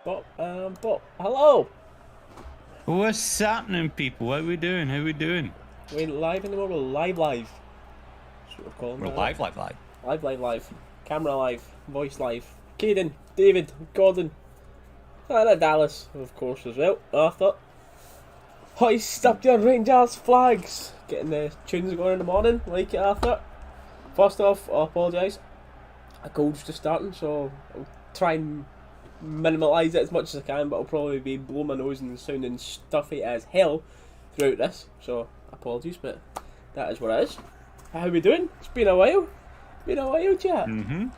But hello. What's happening, people? What are we doing? How are we doing? We ain't live anymore. We're live. That's what we're calling We're it. live. Camera live, voice live. Caden, David, Gordon, and Dalus, of course, as well. Arthur. Hoist up your Rangers flags. Getting the tunes going in the morning. Like it, Arthur. First off, I apologise. A cold's just starting, so I'll try and minimalise it as much as I can, but I'll probably be blowing my nose and sounding stuffy as hell throughout this. So apologies, but that is what it is. How we doing? It's been a while. Chat. Mm-hmm.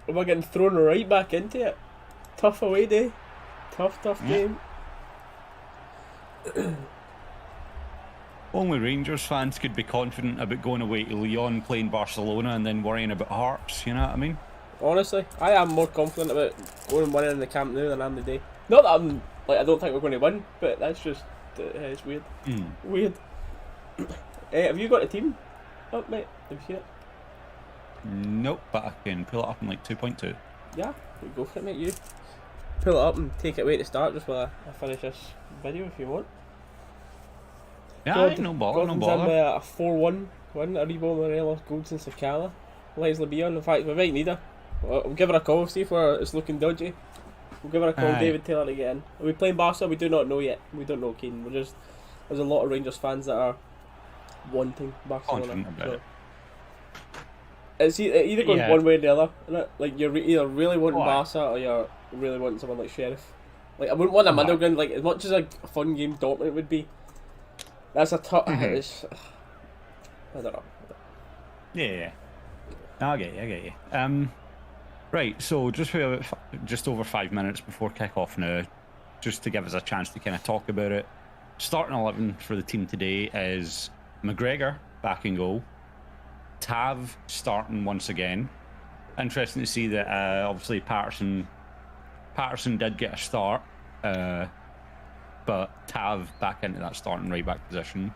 We're getting thrown right back into it. Tough away day. Tough game. Only Rangers fans could be confident about going away to Lyon, playing Barcelona, and then worrying about Hearts. You know what I mean? Honestly, I am more confident about going and winning in the Camp Nou than I am today. Not that I'm I don't think we're going to win, but that's just it's weird. Weird. Have you got a team up, mate? Have you seen it? Nope, but I can pull it up in like 2.2. Yeah, go for it, mate. You pull it up and take it away to start just while I finish this video if you want. Yeah, no bother. In with a 4-1 win. Aribo, Morelos, Golds and Sakala. Leslie Beyond. In fact, we might need her. We'll give her a call, see if it's looking dodgy. We'll give her a call, David, tell her to get in. Are we playing Barca? We do not know yet. We don't know, Keane. There's a lot of Rangers fans that are wanting Barcelona. So. It's either going one way or the other, isn't it? Like, you're either really wanting Barca or you're really wanting someone like Sheriff. Like, I wouldn't want a middle ground, like, as much as a fun game Dortmund would be. That's a tough. I don't know. Yeah. I get you. Right, so just over 5 minutes before kick-off now, just to give us a chance to kind of talk about it. Starting 11 for the team today is McGregor back in goal, Tav starting once again. Interesting to see that obviously Patterson did get a start, but Tav back into that starting right back position.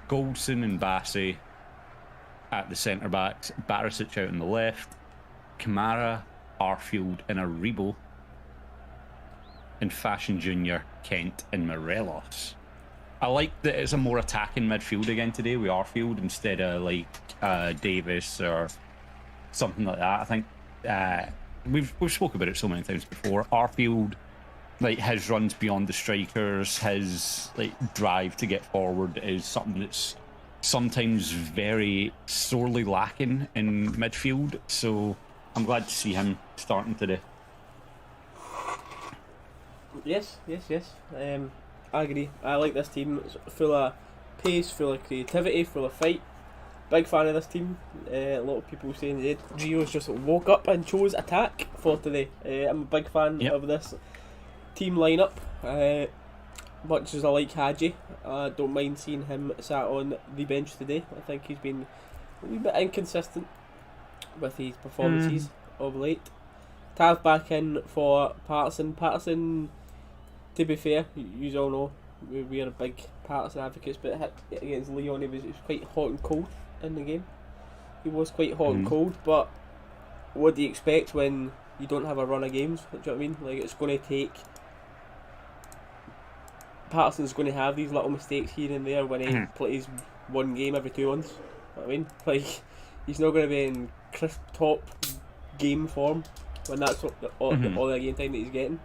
Goldson and Bassey at the centre backs, Barisic out on the left, Kamara, Arfield and Aribo, and Fashion Jr., Kent and Morelos. I like that it's a more attacking midfield again today with Arfield instead of like Davis or something like that. I think we've spoke about it so many times before. Arfield, like his runs beyond the strikers, his like drive to get forward is something that's sometimes very sorely lacking in midfield. So I'm glad to see him starting today. Yes. I agree. I like this team. It's full of pace, full of creativity, full of fight. Big fan of this team. A lot of people saying that Gio's just woke up and chose attack for today. I'm a big fan of this team lineup. Much as I like Hadji, I don't mind seeing him sat on the bench today. I think he's been a wee bit inconsistent with his performances of late. Tav back in for Patterson. Patterson, to be fair, you all know we are big Patterson advocates, but against Lyon he was quite hot and cold in the game. He was quite hot and cold, but what do you expect when you don't have a run of games? Do you know what I mean? Like, it's going to take... Patterson's going to have these little mistakes here and there when he plays one game every 2 months. You know what I mean? Like, he's not going to be in crisp top game form when that's all the game time that he's getting.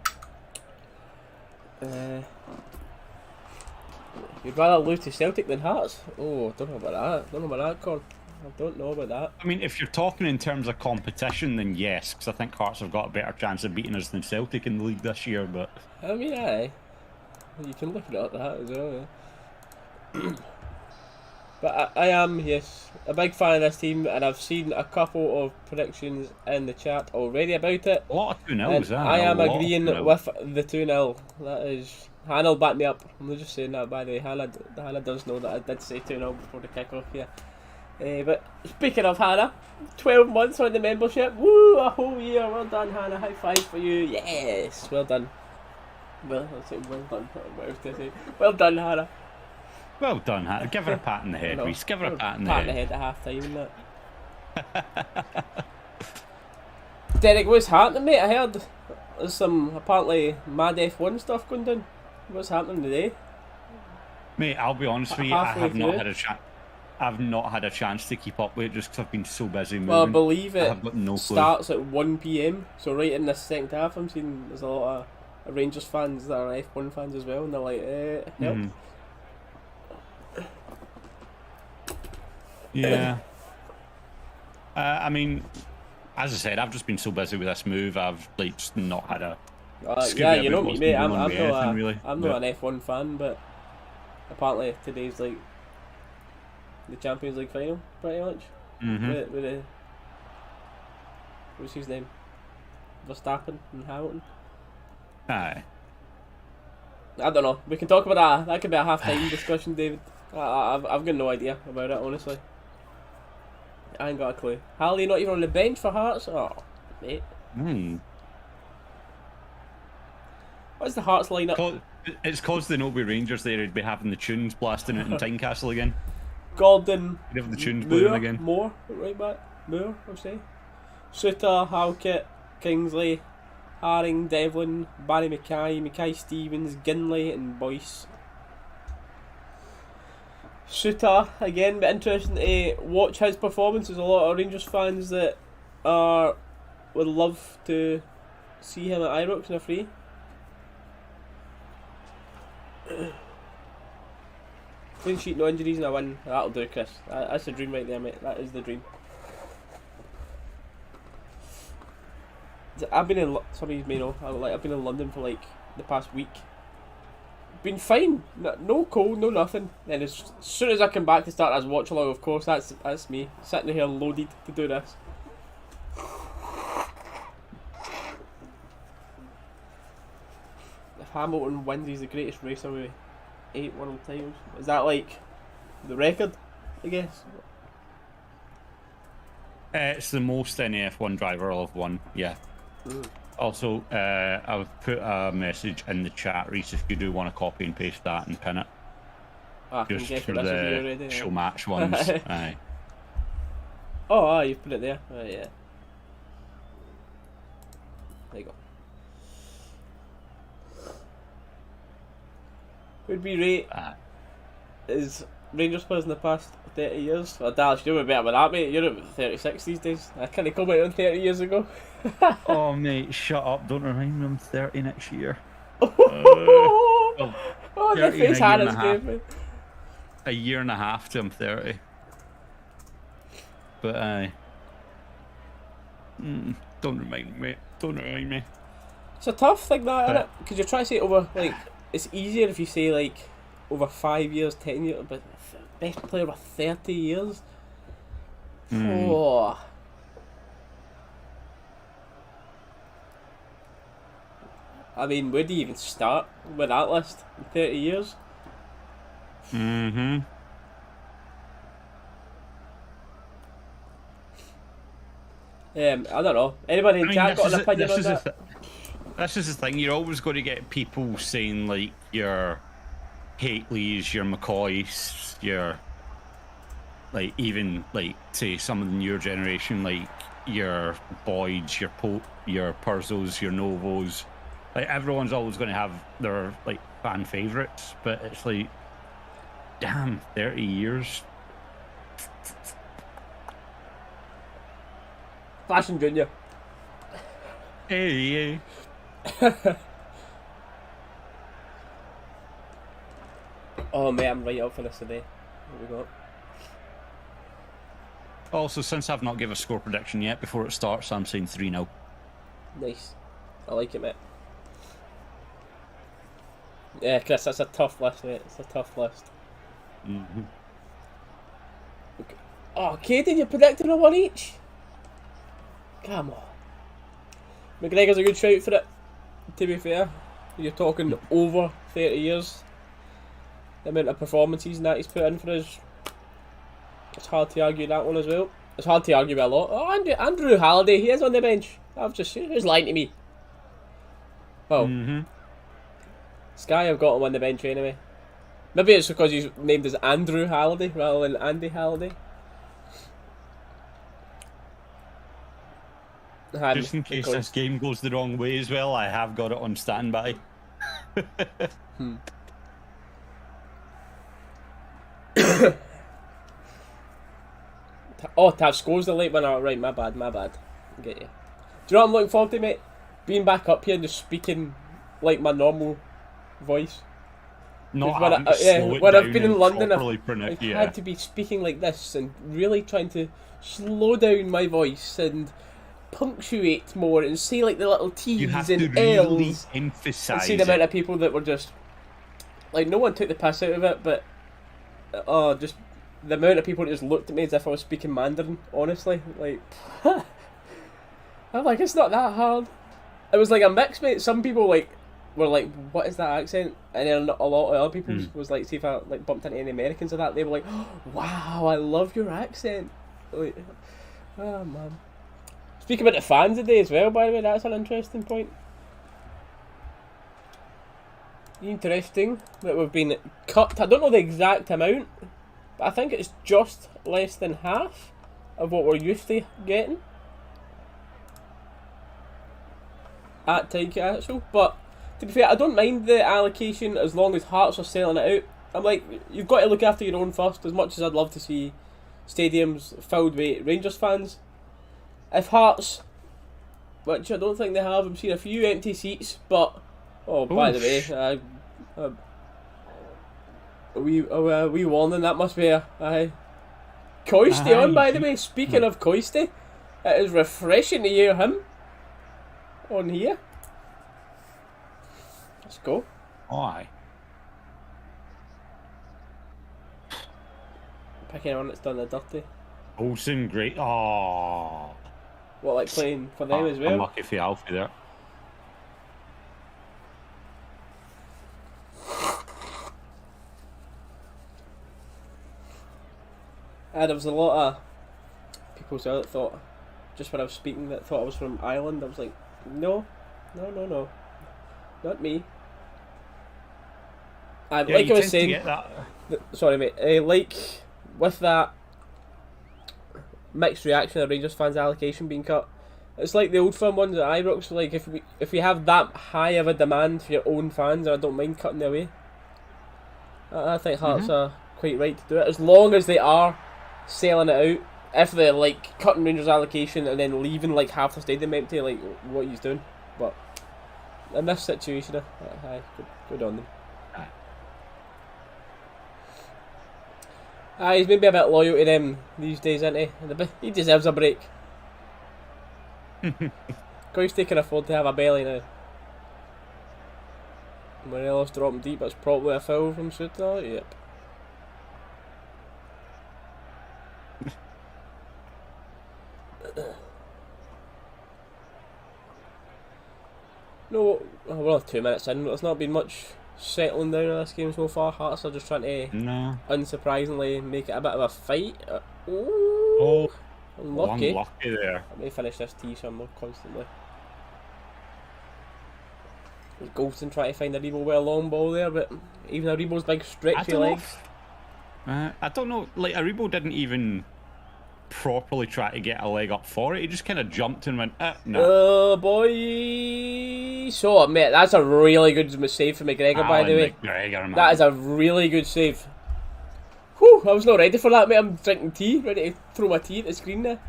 You'd rather lose to Celtic than Hearts? Oh, I don't know about that, Con. I don't know about that. I mean, if you're talking in terms of competition, then yes, because I think Hearts have got a better chance of beating us than Celtic in the league this year, but... I mean, aye. You can look at it like that as well, yeah. But I am, yes, a big fan of this team, and I've seen a couple of predictions in the chat already about it. A lot of 2-0s, I am agreeing with the 2-0. That is... Hannah will back me up. I'm not just saying that, by the way. Hannah does know that I did say 2-0 before the kick-off, yeah. But speaking of Hannah, 12 months on the membership. Woo! A whole year. Well done, Hannah. High five for you. Yes! Well done. Well done. What else to say? Well done, Hannah. Well done, Hannah. Give her a pat in the head, Reese. Give her a pat in the head. Pat in the head at half time, isn't it? Derek, what's happening, mate? I There's some apparently mad F1 stuff going down. What's happening today? Mate, I'll be honest with you, I Halfway have not through. had a chance. I've not had a chance to keep up with it just because I've been so busy moving. Well, I believe I it have got no clue. starts at 1 PM. So right in the second half, I'm seeing there's a lot of Rangers fans that are F1 fans as well, and they're like, help. Mhm. Yeah. I mean, as I said, I've just been so busy with this move. I've like just not had a. Yeah, you know me, mate. I'm not really, I'm not an F1 fan, but apparently today's like the Champions League final, pretty much. Mm-hmm. With what's his name? Verstappen and Hamilton. Aye. I don't know. We can talk about that. That could be a half-time discussion, David. I've got no idea about it, honestly. I ain't got a clue. Harley not even on the bench for Hearts? Oh, mate. What's the Hearts lineup? It's caused the Noby Rangers there. He'd be having the tunes blasting it in Tynecastle again. Gordon. He'd have the tunes playing again. Moore, right back. Moore, I'll say. Suter, Halkett, Kingsley, Haring, Devlin, Barry Mackay Stevens, Ginley, and Boyce. Suter, again, but interesting to watch his performance. There's a lot of Rangers fans that would love to see him at Ibrox in a free. Clean sheet, no injuries, and a win. That'll do, Chris. That's the dream right there, mate. That is the dream. I've been in. Some of you may know. I've been in London for like the past week. Been fine. No cold, no nothing. And as soon as I come back to start as watch along, of course, that's me sitting here loaded to do this. If Hamilton wins, he's the greatest racer with 8 world titles. Is that like the record? I guess. It's the most any F1 driver will have won. Yeah. Also, I've put a message in the chat, Reese, if you do want to copy and paste that and pin it. Just for the show match ones. Aye. Oh, you've put it there. Yeah. There you go. Who'd be rate is Rangers players in the past 30 years? Well, Dalus, you're better with that, mate. You're at 36 these days. I can't comment on 30 years ago. Oh, mate, shut up. Don't remind me I'm 30 next year. Oh, the face Hannah's gave me. A year and a half till I'm 30. But don't remind me. Don't remind me. It's a tough thing, that, isn't it? Because you're trying to say over, like, it's easier if you say, like, over 5 years, 10 years, but best player over 30 years? Oh. I mean, where do you even start with that list in 30 years? Mm-hmm. I don't know. Anybody in chat got an opinion on that? This is the thing. You're always going to get people saying, like, your Hateleys, your McCoys, your, like, even, like, say some of the newer generation, like, your Boyds, your Purzos, your Novos. Like, everyone's always going to have their, like, fan favourites, but it's like, damn, 30 years. Fashion Junior. Hey. Oh, mate, I'm right up for this today. Here we go. Also, since I've not given a score prediction yet before it starts, I'm saying 3-0. Nice. I like it, mate. Yeah, Chris, that's a tough list, mate. It's a tough list. Mm-hmm. Okay. Oh, Caden, you're predicting a one each? Come on. McGregor's a good shout for it, to be fair. You're talking over 30 years. The amount of performances and that he's put in for us. It's hard to argue that one as well. It's hard to argue with a lot. Oh, Andrew Halliday, he is on the bench. Who's lying to me? Oh. Mm-hmm. Sky have got him on the bench anyway. Maybe it's because he's named as Andrew Halliday rather than Andy Halliday. Just in case this game goes the wrong way as well, I have got it on standby. Oh, Tav scores the late one. Oh, right, my bad. Get you. Do you know what I'm looking forward to, mate? Being back up here and just speaking like my normal voice. Not when having to slow it when down I've been in and London, properly I've had to be speaking like this and really trying to slow down my voice and punctuate more and say like the little T's You have and to really L's. emphasise And see the amount of people that were just like, no one took the piss out of it, but just the amount of people that just looked at me as if I was speaking Mandarin. Honestly, like I'm like, it's not that hard. It was like a mix, mate. Some people like were like, what is that accent? And then a lot of other people was like, see if I like bumped into any Americans or that, they were like, oh, wow, I love your accent. Like, oh man. Speaking about the fans today as well, by the way, that's an interesting point. Interesting that we've been cut. I don't know the exact amount, but I think it's just less than half of what we're used to getting at Tyke Actual. But to be fair, I don't mind the allocation as long as Hearts are selling it out. I'm like, you've got to look after your own first. As much as I'd love to see stadiums filled with Rangers fans, if Hearts, which I don't think they have, I'm seeing a few empty seats. But by the way, a wee warning, that must be a Coisty on, by the way. Speaking of Coisty, it is refreshing to hear him on here. Let's go. Aye. Pick anyone that's done the dirty. Olsen, great. Oh. What, like playing for them as well? Unlucky for Alfie there. There was a lot of people that thought, just when I was speaking, that thought I was from Ireland. I was like, no, not me. And like I was saying, sorry mate, like with that mixed reaction of Rangers fans' allocation being cut, it's like the old firm ones at Ibrox. Like if we have that high of a demand for your own fans, I don't mind cutting them away. I think Hearts are quite right to do it, as long as they are selling it out. If they're like cutting Rangers allocation and then leaving like half the stadium empty, like what he's doing. But in this situation, good on them. He's maybe a bit loyal to them these days, isn't he? He deserves a break. Coisty can afford to have a belly now. Morelos dropping deep, that's probably a foul from Suter. Yep. No, we're only 2 minutes in, but there's not been much settling down in this game so far. Hearts are just trying to, unsurprisingly, make it a bit of a fight. Unlucky. Unlucky there. Let me finish this tee somewhere constantly. Golston trying to find a Rebo with a long ball there, but even a Rebo's big stretchy legs. I don't know, like Aribo didn't even properly try to get a leg up for it. He just kind of jumped and went, no. Oh boy! So, mate, that's a really good save for McGregor, by the way. McGregor, man. That is a really good save. Whew, I was not ready for that, mate. I'm drinking tea, ready to throw my tea at the screen there.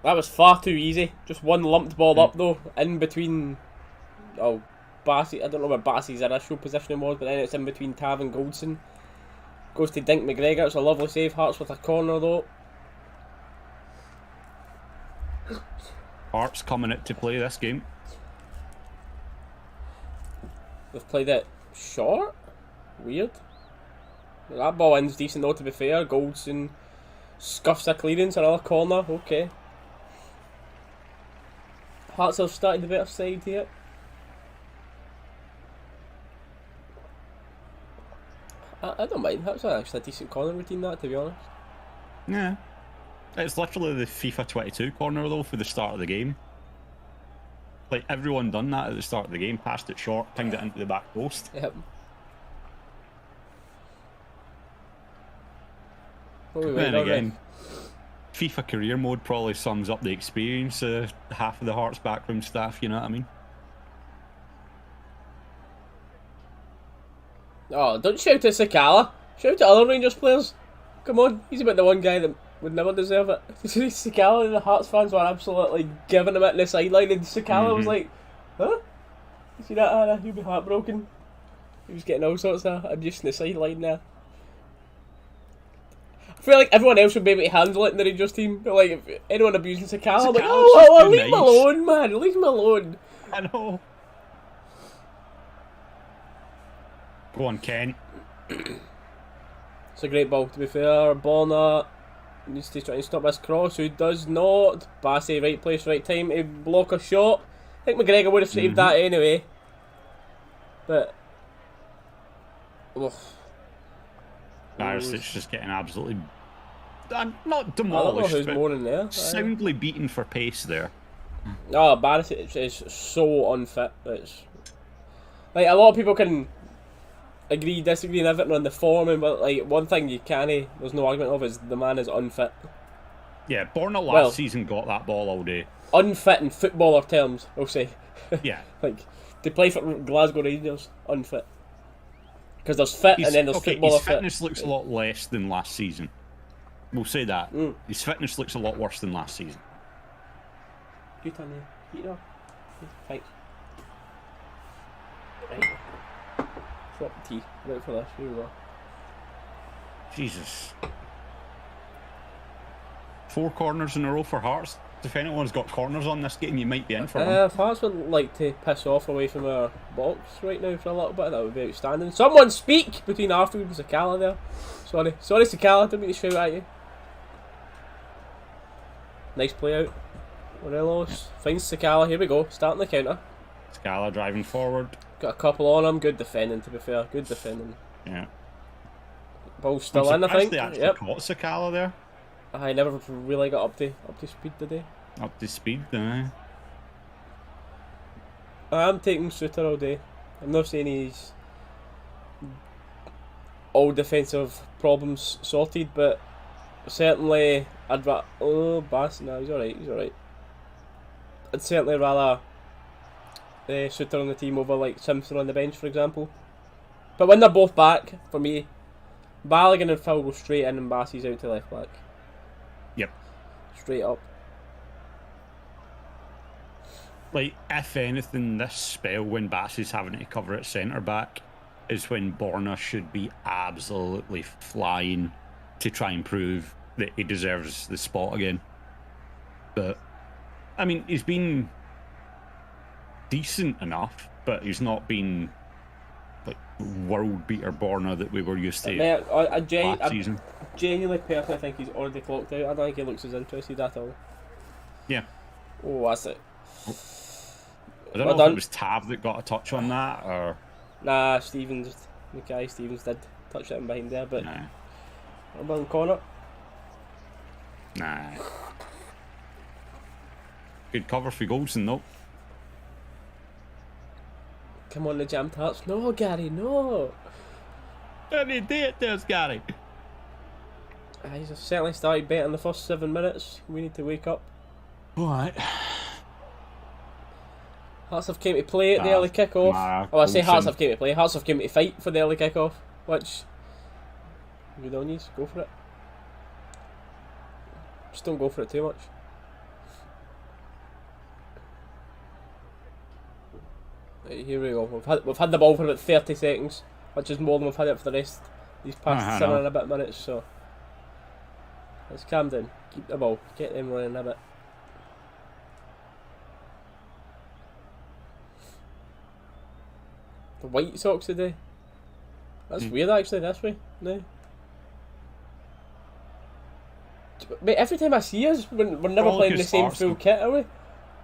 That was far too easy. Just one lumped ball up though, in between. Bassey. I don't know where Bassey's initial positioning was, but then it's in between Tav and Goldson. Goes to Dink McGregor. It's a lovely save. Hearts with a corner though. Hearts coming out to play this game. They've played it short. Weird. That ball ends decent though, to be fair. Goldson scuffs a clearance, another corner. Okay. Hearts have started the better side here. I don't mind. That's actually a decent corner routine, that, to be honest. Yeah. It's literally the FIFA 22 corner, though, for the start of the game. Like, everyone done that at the start of the game, passed it short, pinged it into the back post. Yep. Then again, FIFA career mode probably sums up the experience of half of the Hearts backroom staff, you know what I mean? Oh, don't shout at Sakala. Shout at other Rangers players. Come on, he's about the one guy that would never deserve it. Sakala and the Hearts fans were absolutely giving him it in the sideline, and Sakala was like, huh? You see that, Anna? He'd be heartbroken. He was getting all sorts of abuse in the sideline there. I feel like everyone else would be able to handle it in the Rangers team. But like, if anyone abusing Sakala, I'm like, oh, leave him alone, man. Leave him alone. I know. Go on, Ken. It's a great ball, to be fair. Borna needs to try and stop this cross, who does not. Bassey, right place, right time to block a shot. I think McGregor would have saved that anyway. But... Barisic just getting absolutely... not demolished, I don't know who's but more in there. soundly beaten for pace there. Oh, Barisic is so unfit. It's... Like, a lot of people can agree, disagree, and everything on the form, but like, one thing you can't, there's no argument of, is the man is unfit. Yeah, Borna last season got that ball all day. Unfit in footballer terms, I'll say. Yeah. Like, to play for Glasgow Rangers, unfit. Because there's fit and then there's footballer his fitness looks a lot less than last season. We'll say that. His fitness looks a lot worse than last season. Good on you. Heat it up. Thanks. Right. Swap the tea. Right for this. Here we go. Jesus. 4 corners in a row for Hearts. If anyone's got corners on this game, you might be in for them. If Hearts would like to piss off away from our box right now for a little bit, that would be outstanding. Someone speak between Arfield and Sakala there. Sorry, Sakala, didn't mean to shout at you. Nice play out. Morelos finds Sakala. Here we go. Starting the counter. Sakala driving forward. Got a couple on him. Good defending, to be fair. Good defending. Yeah. Ball's still in, I think. They actually caught Sakala there. I never really got up to speed today. Up to speed, I am taking Suter all day. I'm not saying he's all defensive problems sorted, but certainly I'd Bass, no, he's alright. I'd certainly rather Suter on the team over like Simpson on the bench, for example. But when they're both back, for me, Balogun and Phil go straight in and Bassey's out to left back. Yep. Straight up. Like, if anything, this spell when Bassey's having to cover at centre back is when Borna should be absolutely flying to try and prove that he deserves the spot again. But, I mean, he's been decent enough, but he's not been like world beater Borna that we were used to last season. Genuinely, personally, think he's already clocked out. I don't think he looks as interested at all. Yeah. Oh, that's it. I don't know if it was Tav that got a touch on that, or... Nah, Mackay Stevens did touch it in behind there, but... Nah. I'm on corner. Nah. Good cover for Goldson, though. Come on, the jam tarts. No, Gary, no! Any day it does, Gary. He's certainly started better in the first 7 minutes. We need to wake up. Alright. Hearts have came to play at the early kick-off. I say Hearts have came to play. Hearts have came to fight for the early kick-off, which... Good on you, go for it. Just don't go for it too much. Right, here we go. We've had the ball for about 30 seconds, which is more than we've had it for the rest these past 7 and a bit minutes, so... Let's calm down. Keep the ball. Get them running a bit. The White Sox today. That's weird, actually, this way. No. Mate, every time I see us, we're never playing the same full kit, are we?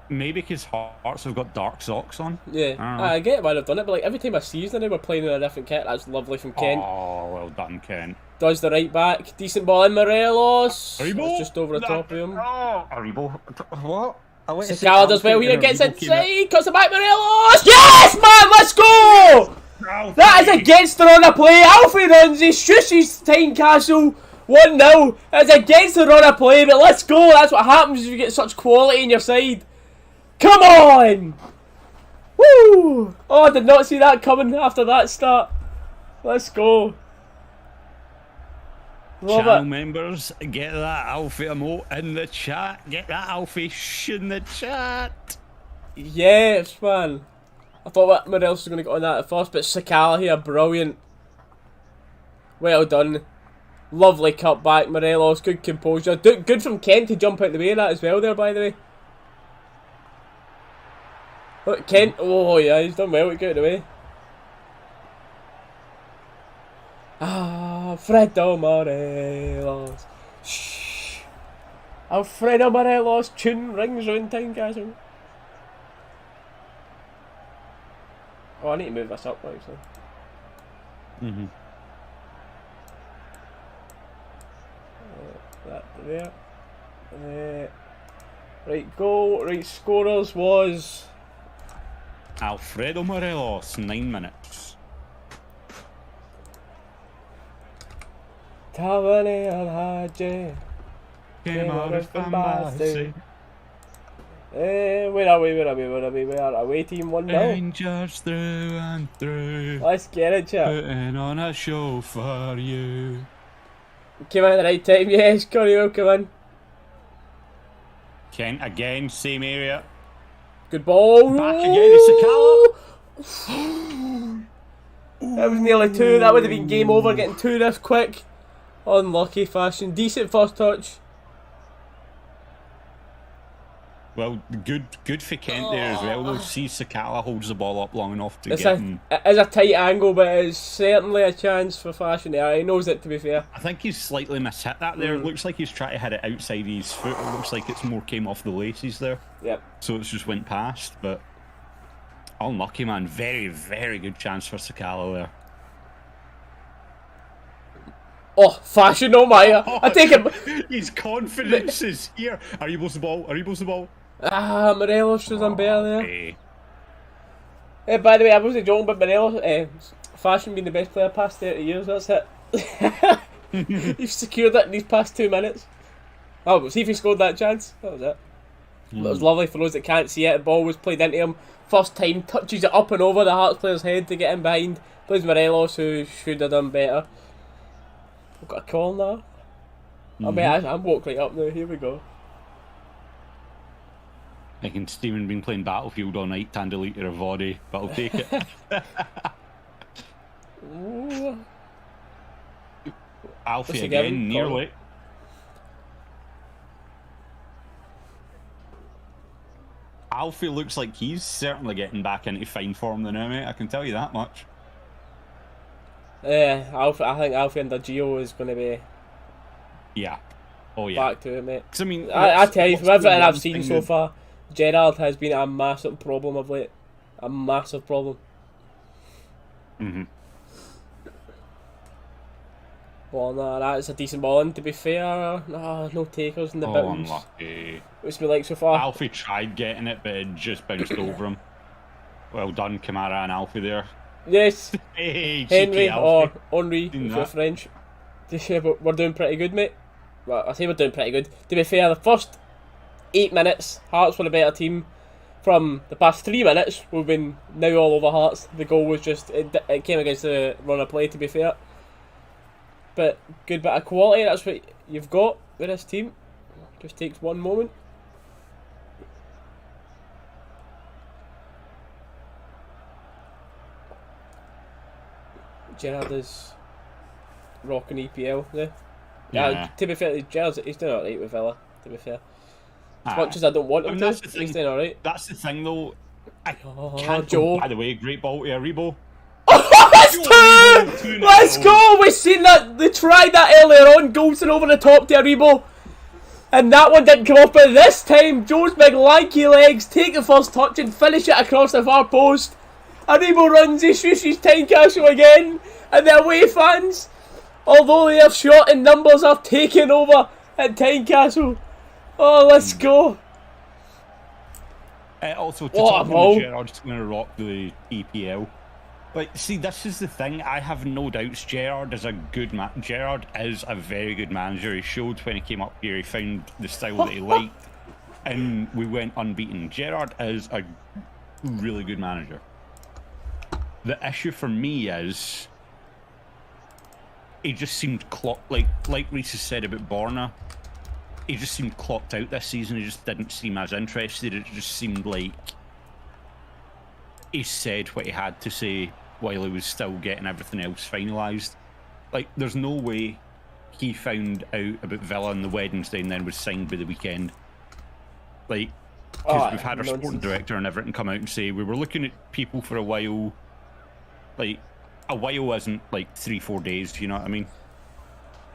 Maybe because Hearts have got dark socks on. Yeah, I get why they've done it, but like every time I see us now, we're playing in a different kit. That's lovely from Kent. Oh, well done, Kent. Does the right back. Decent ball in Morelos. Aribo? It's just over the top of him. Oh, Aribo. What? Sakala does well here, gets inside, cuts the back, Morelos! Yes, man, let's go! That is a Genster on a play. Alfie runs, he shoots his time castle. 1-0. It's against the run of play, but let's go. That's what happens if you get such quality in your side. Come on! Woo! Oh, I did not see that coming after that start. Let's go. Love Channel it. members, get that Alfie emote in the chat. Get that Alfie shh in the chat. Yes, man. I thought Morelos was going to get on that at first, but Sakala here, brilliant. Well done. Lovely cutback, Morelos. Good composure. Good from Kent to jump out the way of that as well there, by the way. Look, Kent. Oh, yeah, he's done well to get out of the way. Alfredo Morelos. Shh. Alfredo Morelos. Tune rings round Tynecastle. Oh, I need to move this up, actually. That there. Right, goal. Right, scorers was Alfredo Morelos, 9 minutes. Tavani Al-Haji. Where are we? Team 1-0. Rangers through and through. Let's get it, chap. Putting on a show for you. Came out at the right time, yes, Connie will come in. Kent again, same area. Good ball. Back again to Sakala. That was nearly 2. That would have been game over, getting 2 this quick. Unlucky fashion. Decent first touch. Well, good for Kent there as well. We'll see Sakala holds the ball up long enough to It's get him. It is a tight angle, but it's certainly a chance for fashion there. He knows it, to be fair. I think he's slightly mishit that there. Looks like he's trying to hit it outside his foot. It looks like it's more came off the laces there. Yep. So it's just went past, but unlucky, man. Very, very good chance for Sakala there. Oh, fashion, oh my. I take it. His confidence is here. Arribo's the ball. Arribo's the ball. Morelos should have done better there. Okay. By the way, I wasn't joking, but Morelos, fashion being the best player past 30 years, that's it. He's secured it in these past 2 minutes. Oh, we'll see if he scored that chance. That was it. But it was lovely for those that can't see it. The ball was played into him. First time, touches it up and over the Hearts player's head to get in behind. Plays Morelos, who should have done better. We've got a call now. I mean, I'm woke right up now. Here we go. I can Steven been playing Battlefield all night, time to delete your body, but I'll take it. Alfie again, nearly. Alfie looks like he's certainly getting back into fine form now, mate. I can tell you that much. Alfie, I think Alfie under Gio is going to be back to it, mate. I mean, I tell you, from everything I've seen so far, Gerrard has been a massive problem of late. A massive problem. Well, no, that's a decent ball in, to be fair. No takers in the bounce. Unlucky. What's me like so far? Alfie tried getting it, but it just bounced over him. Well done, Kamara and Alfie there. Yes, Hey, Henry or Henri, Seen if that. you're French. But we're doing pretty good, mate. Well, I say we're doing pretty good. To be fair, the first 8 minutes, Hearts were a better team. From the past 3 minutes, we've been now all over Hearts. The goal was just, it came against the run of play, to be fair. But good bit of quality, that's what you've got with this team. Just takes one moment. Gerrard is rocking EPL there. Yeah. To be fair, Gerrard's he's doing alright with Villa, to be fair. As much as I don't want him to, he's doing alright. That's the thing though. I can't Joe. go, by the way, great ball to Aribo. That's 2! Let's go! We've seen that. They tried that earlier on. Goldson over the top to Aribo. And that one didn't come off, but this time, Joe's big lanky legs take the first touch and finish it across the far post. Aribo runs, he shushes Tynecastle again. And the away fans, although they are short in numbers, are taking over at Tynecastle. Oh, let's go. Also, to talk about Gerrard's going to rock the EPL. Like, see, this is the thing. I have no doubts. Gerrard is a good man. Gerrard is a very good manager. He showed when he came up here, he found the style that he liked, and we went unbeaten. Gerrard is a really good manager. The issue for me is he just seemed clocked, like Reece has said about Borna, he just seemed clocked out this season. He just didn't seem as interested. It just seemed like he said what he had to say while he was still getting everything else finalised. Like, there's no way he found out about Villa on the Wednesday and then was signed by the weekend. Like, because we've had our sporting director and everything come out and say, we were looking at people for a while. Like, a while isn't like 3-4 days, you know what I mean?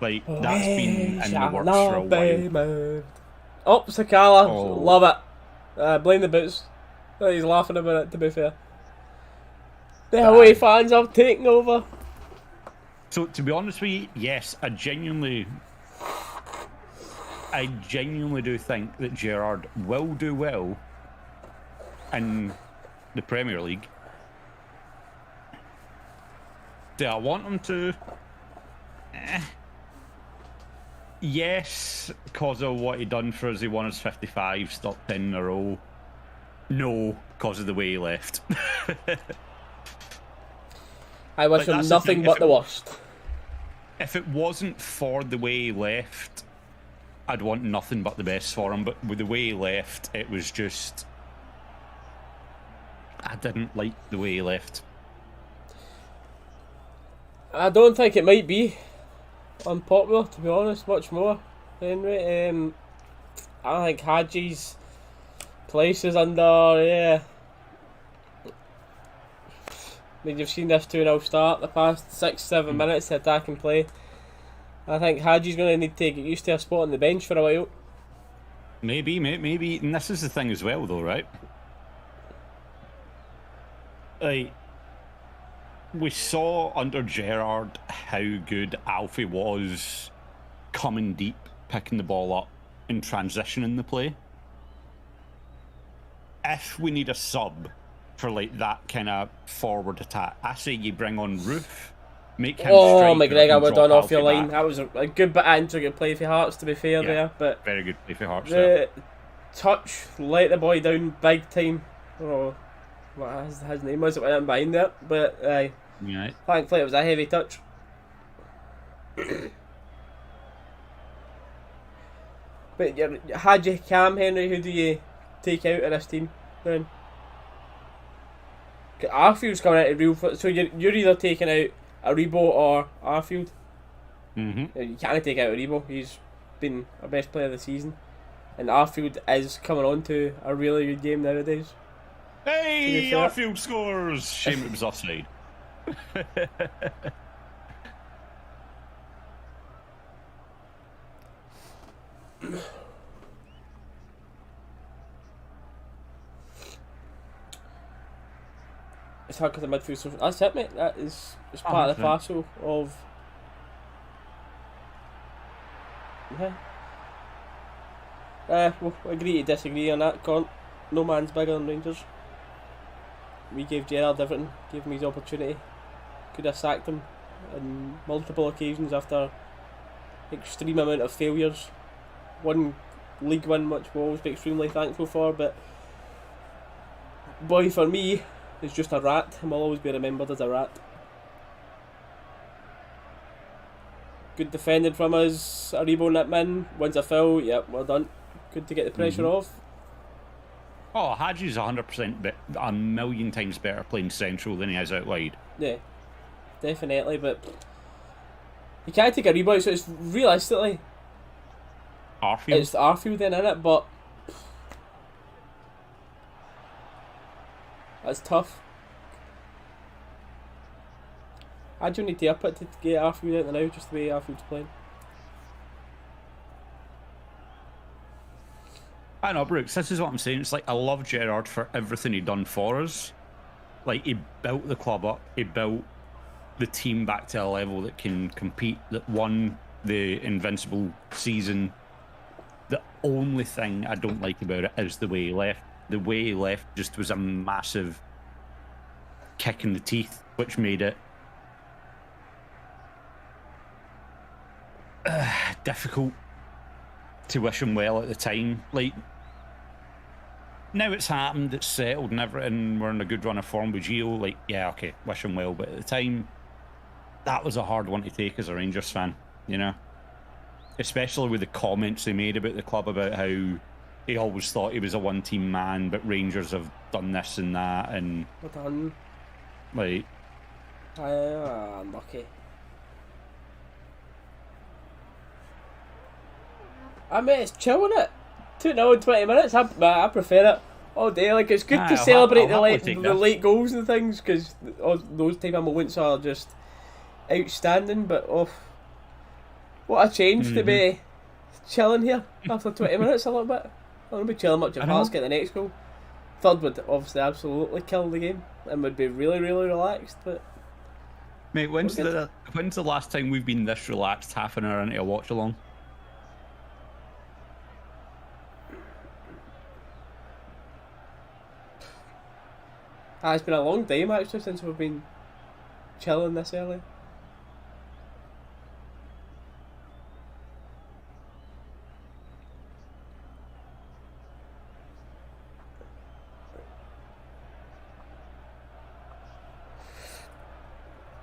Like, that's been in the works for a while. Oh, Sakala, love it. Blame the boots. He's laughing about it, to be fair. The away fans have taken over. So, to be honest with you, yes, I genuinely do think that Gerrard will do well in the Premier League. Do I want him to? Yes, because of what he done for us. He won his 55, stopped 10 in a row. No, because of the way he left. I wish him nothing but the worst. If it wasn't for the way he left, I'd want nothing but the best for him. But with the way he left, it was just... I didn't like the way he left. I don't think it might be unpopular, to be honest, much more, Henry. I think Hadji's place is under, I mean, you've seen this 2-0 start the past 6-7 minutes of attacking play. I think Hadji's going to need to get used to a spot on the bench for a while. Maybe. And this is the thing as well, though, right? Like, we saw under Gerrard how good Alfie was coming deep, picking the ball up, and transitioning the play. If we need a sub for like that kind of forward attack, I say you bring on Roof, make him McGregor was done off your line. That was a good bit of intricate play for Hearts, to be fair, there. But very good play for Hearts. The touch, let the boy down big time. Oh, what his name was, it went in behind it, but thankfully it was a heavy touch. But had you Cam, Henry, who do you take out of this team then? Arfield's coming out of real foot, so you're either taking out Aribo or Arfield. You can't take out Aribo, he's been our best player of the season, and Arfield is coming on to a really good game nowadays. Hey, Arfield scores! Shame it was offside. It's hard because the midfield. So that's it, mate. That is it's part of the parcel of. We'll agree to disagree on that. No man's bigger than Rangers. We gave Gerrard everything, gave him his opportunity. Could have sacked him on multiple occasions after extreme amount of failures. One league win, which we'll always be extremely thankful for, but boy, for me, is just a rat and will always be remembered as a rat. Good defending from us. Aribo Nipman wins a foul. Yep, well done. Good to get the pressure off. Oh, Hadji's 100% a million times better playing central than he is out wide. Yeah, definitely, but you can't take a rebound, so it's realistically Arfield. It's Arfield then, innit? But that's tough. I do need to up it to get Arfield out there now, just the way Arfield's playing. I know, Brooks, this is what I'm saying. It's like, I love Gerrard for everything he done for us. Like, he built the club up, he built the team back to a level that can compete, that won the Invincible season. The only thing I don't like about it is the way he left. The way he left just was a massive kick in the teeth, which made it difficult to wish him well at the time. Like, now it's happened, it's settled and everything, we're in a good run of form with Gio, like, yeah, okay, wish him well, but at the time, that was a hard one to take as a Rangers fan, you know? Especially with the comments they made about the club, about how he always thought he was a one-team man, but Rangers have done this and that, and... What done? Like... Unlucky. I mean, it's chill, isn't it? 2-0 in 20 minutes. I prefer it all day. Like, it's good to celebrate the late goals and things, because those type of moments are just outstanding. But what a change to be chilling here after 20 minutes a little bit. I wouldn't be chilling much if Hearts get the next goal. Third would obviously absolutely kill the game and would be really, really relaxed. But mate, when's the last time we've been this relaxed half an hour into a watch along? It's been a long time actually since we've been chilling this early.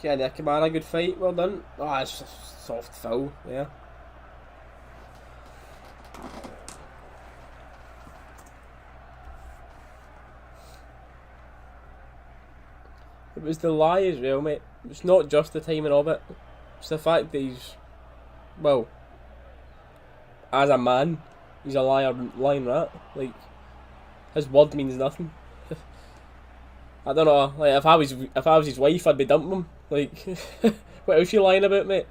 Yeah, the Kamara, good fight, well done. It's just soft foul, yeah. It was the lie as well, mate. It's not just the timing of it. It's the fact that he's, well, as a man, he's a lying rat. Like, his word means nothing. I don't know. Like, if I was his wife, I'd be dumping him. Like, what else you lying about, mate?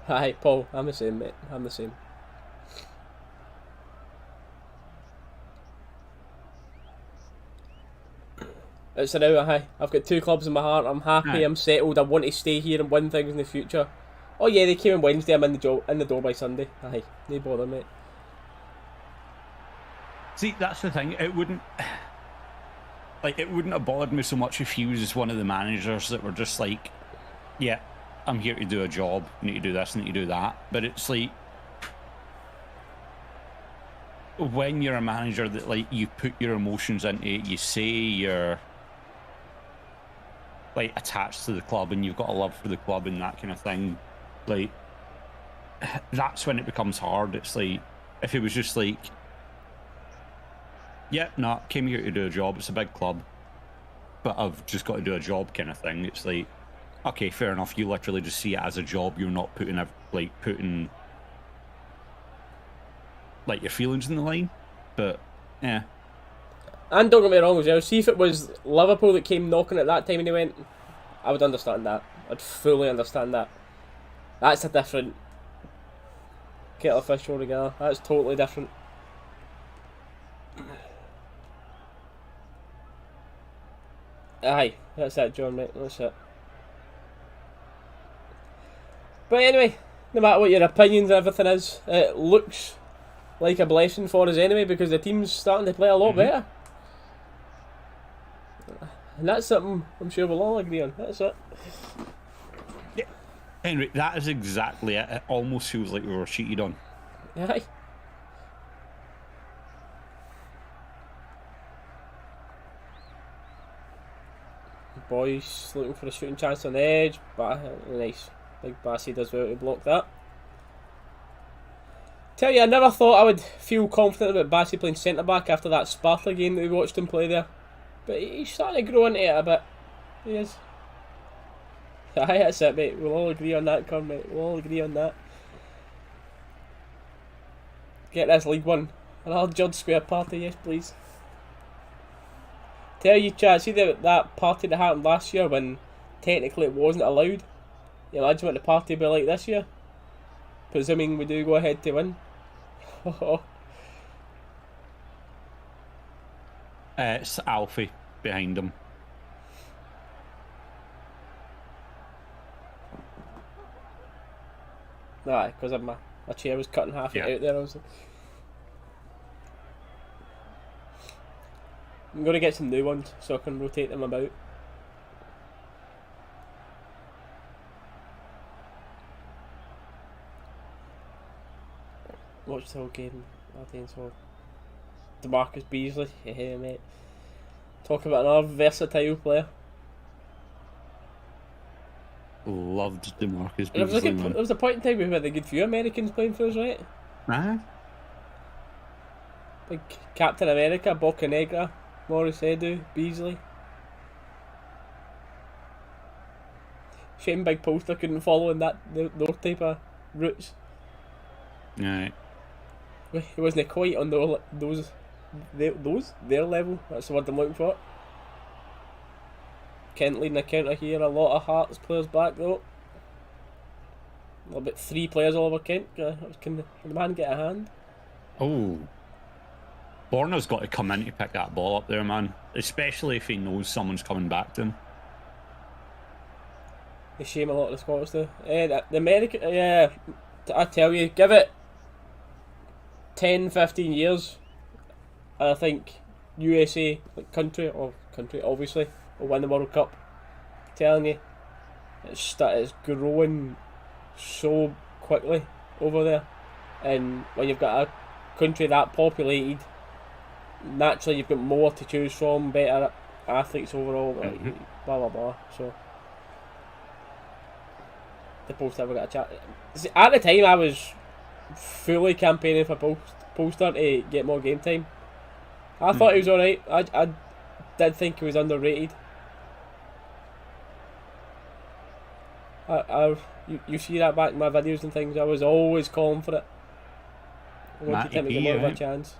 Hi, Paul. I'm the same, mate. I'm the same. It's an hour, hi. I've got 2 clubs in my heart. I'm happy. I'm settled. I want to stay here and win things in the future. Oh yeah, they came on Wednesday. I'm in the door by Sunday. Aye, no bother, mate. See, that's the thing. It wouldn't have bothered me so much if he was just one of the managers that were just like, yeah, I'm here to do a job. I need to do this, I need to do that. But it's like, when you're a manager that, like, you put your emotions into it, you say you're, like, attached to the club and you've got a love for the club and that kind of thing, like, that's when it becomes hard. It's like, if it was just like, yeah, no, came here to do a job, it's a big club, but I've just got to do a job kind of thing, it's like, okay, fair enough, you literally just see it as a job, you're not putting like your feelings in the line, but yeah. And don't get me wrong as well, see if it was Liverpool that came knocking at that time and he went, I would understand that. I'd fully understand that. That's a different kettle of fish altogether. That's totally different. Aye, that's it, John, mate, that's it. But anyway, no matter what your opinions and everything is, it looks like a blessing for us anyway, because the team's starting to play a lot better. And that's something I'm sure we'll all agree on. That's it. Yeah. Henry, that is exactly it. It almost feels like we were cheated on. Aye. Boys looking for a shooting chance on the edge, but nice. Big Bassey does well to block that. Tell you, I never thought I would feel confident about Bassey playing centre back after that Sparta game that we watched him play there. But he's starting to grow into it a bit. He is. Aye, that's it, mate. We'll all agree on that, Con, mate. We'll all agree on that. Get this League One. Another Judd Square party, yes, please. Tell you, Chad, see that party that happened last year when technically it wasn't allowed? You imagine what the party would be like this year? Presuming we do go ahead to win. It's Alfie behind him. Aye, because I'm a chair was cut in half Yeah. out there. I was like, I'm going to get some new ones so I can rotate them about. Watched the whole game. I think so. DeMarcus Beasley, hey mate. Talk about another versatile player. Loved DeMarcus There was, Beasley, there was a point in time where we had a good few Americans playing for us, right? Like Captain America, Bocanegra, Morris Edu, Beasley. Shame Big Poster couldn't follow in those type of routes. Right. He wasn't quite on their level. That's the word I'm looking for. Kent leading a counter here. A lot of Hearts players back though. About 3 players all over Kent. Can the man get a hand? Oh. Borna's got to come in to pick that ball up there, man. Especially if he knows someone's coming back to him. They shame a lot of the Scots do. The American, I tell you, give it 10, 15 years, and I think USA, like country obviously, will win the World Cup. I'm telling you, it's growing so quickly over there, and when you've got a country that populated, naturally you've got more to choose from, better athletes overall, blah blah blah. So the Post ever got a chat. See, at the time, I was fully campaigning for Polster to get more game time. I thought he was alright. I did think he was underrated. You see that back in my videos and things. I was always calling for it. I wanted him to get more of a chance.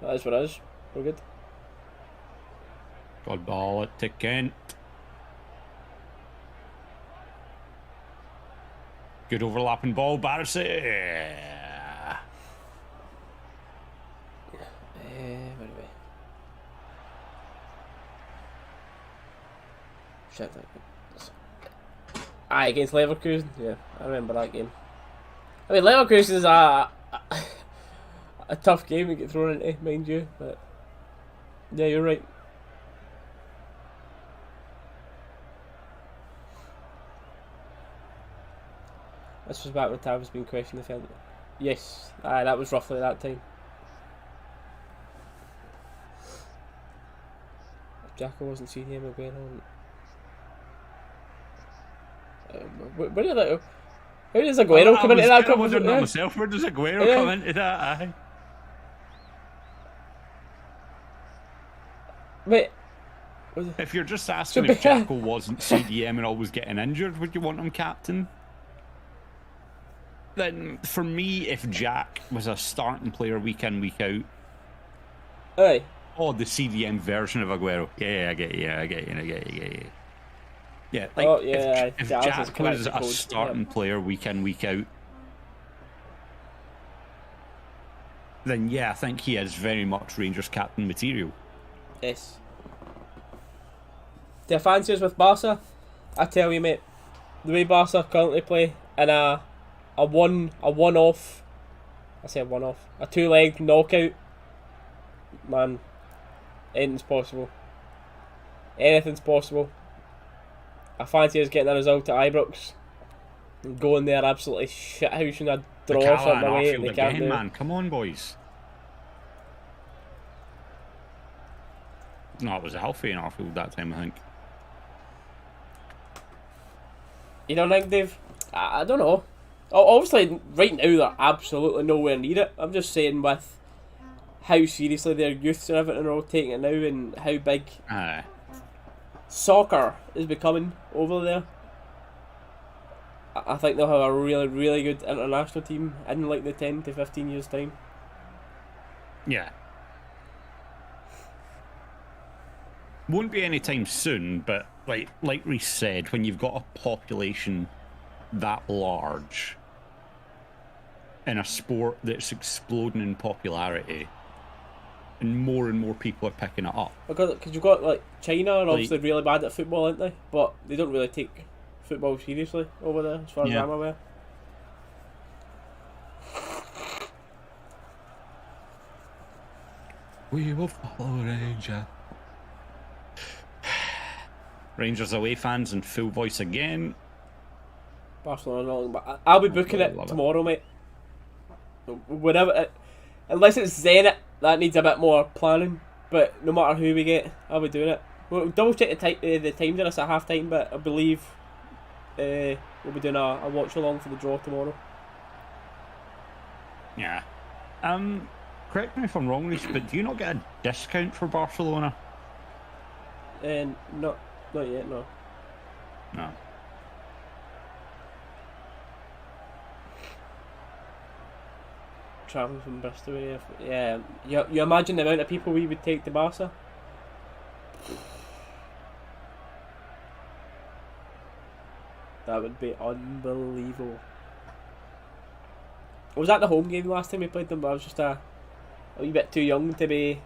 That is what it is. We're good. Good ball it to Kent. Good overlapping ball, Barcy. Shit. Aye, against Leverkusen. Yeah, I remember that game. I mean, Leverkusen is a tough game to get thrown into, mind you. But yeah, you're right. This was back when Tav was being questioned if yes, aye, that was roughly that time. Jacko wasn't seeing him again on. Where did that? How does Aguero come into that conversation? Myself. Where does Aguero come into that? Aye. Wait. If you're just asking if Jacko wasn't CDM and always getting injured, would you want him captain? Then, for me, if Jack was a starting player week in, week out, aye. Oh, the CDM version of Aguero. Yeah, I get you. Yeah, like if Jack was a starting player week in, week out, then yeah, I think he is very much Rangers captain material. Yes. Do you fancy us with Barca? I tell you, mate, the way Barca currently play in a one-off, I say a one-off, a two-legged knockout, man, anything's possible. Anything's possible. I fancy us getting a result at Ibrox and going there absolutely shithousing a draw something away they can't do. Man, come on, boys. No, it was a healthy in Arfield that time, I think. You don't think, Dave? I don't know. Obviously, right now they're absolutely nowhere near it. I'm just saying with how seriously their youths and everything are all taking it now and how big soccer is becoming over there. I think they'll have a really, really good international team in like the 10 to 15 years' time. Yeah. Won't be anytime soon, but like Reece said, when you've got a population that large in a sport that's exploding in popularity and more people are picking it up. Because you've got like China are obviously really bad at football, aren't they? But they don't really take football seriously over there, as far as I'm aware. We will follow Ranger. Rangers away fans in full voice again. Barcelona, but I'll be booking it Love it. tomorrow, mate. Whatever, unless it's Zenit, that needs a bit more planning. But no matter who we get, I'll be doing it. We'll double check the times on us at half time, but I believe we'll be doing a watch along for the draw tomorrow. Yeah. Correct me if I'm wrong, Reece, but do you not get a discount for Barcelona? Not yet, no. No. Travelling from Bristol, yeah. You imagine the amount of people we would take to Barca? That would be unbelievable. I was at the home game last time we played them, but I was just a wee bit too young to be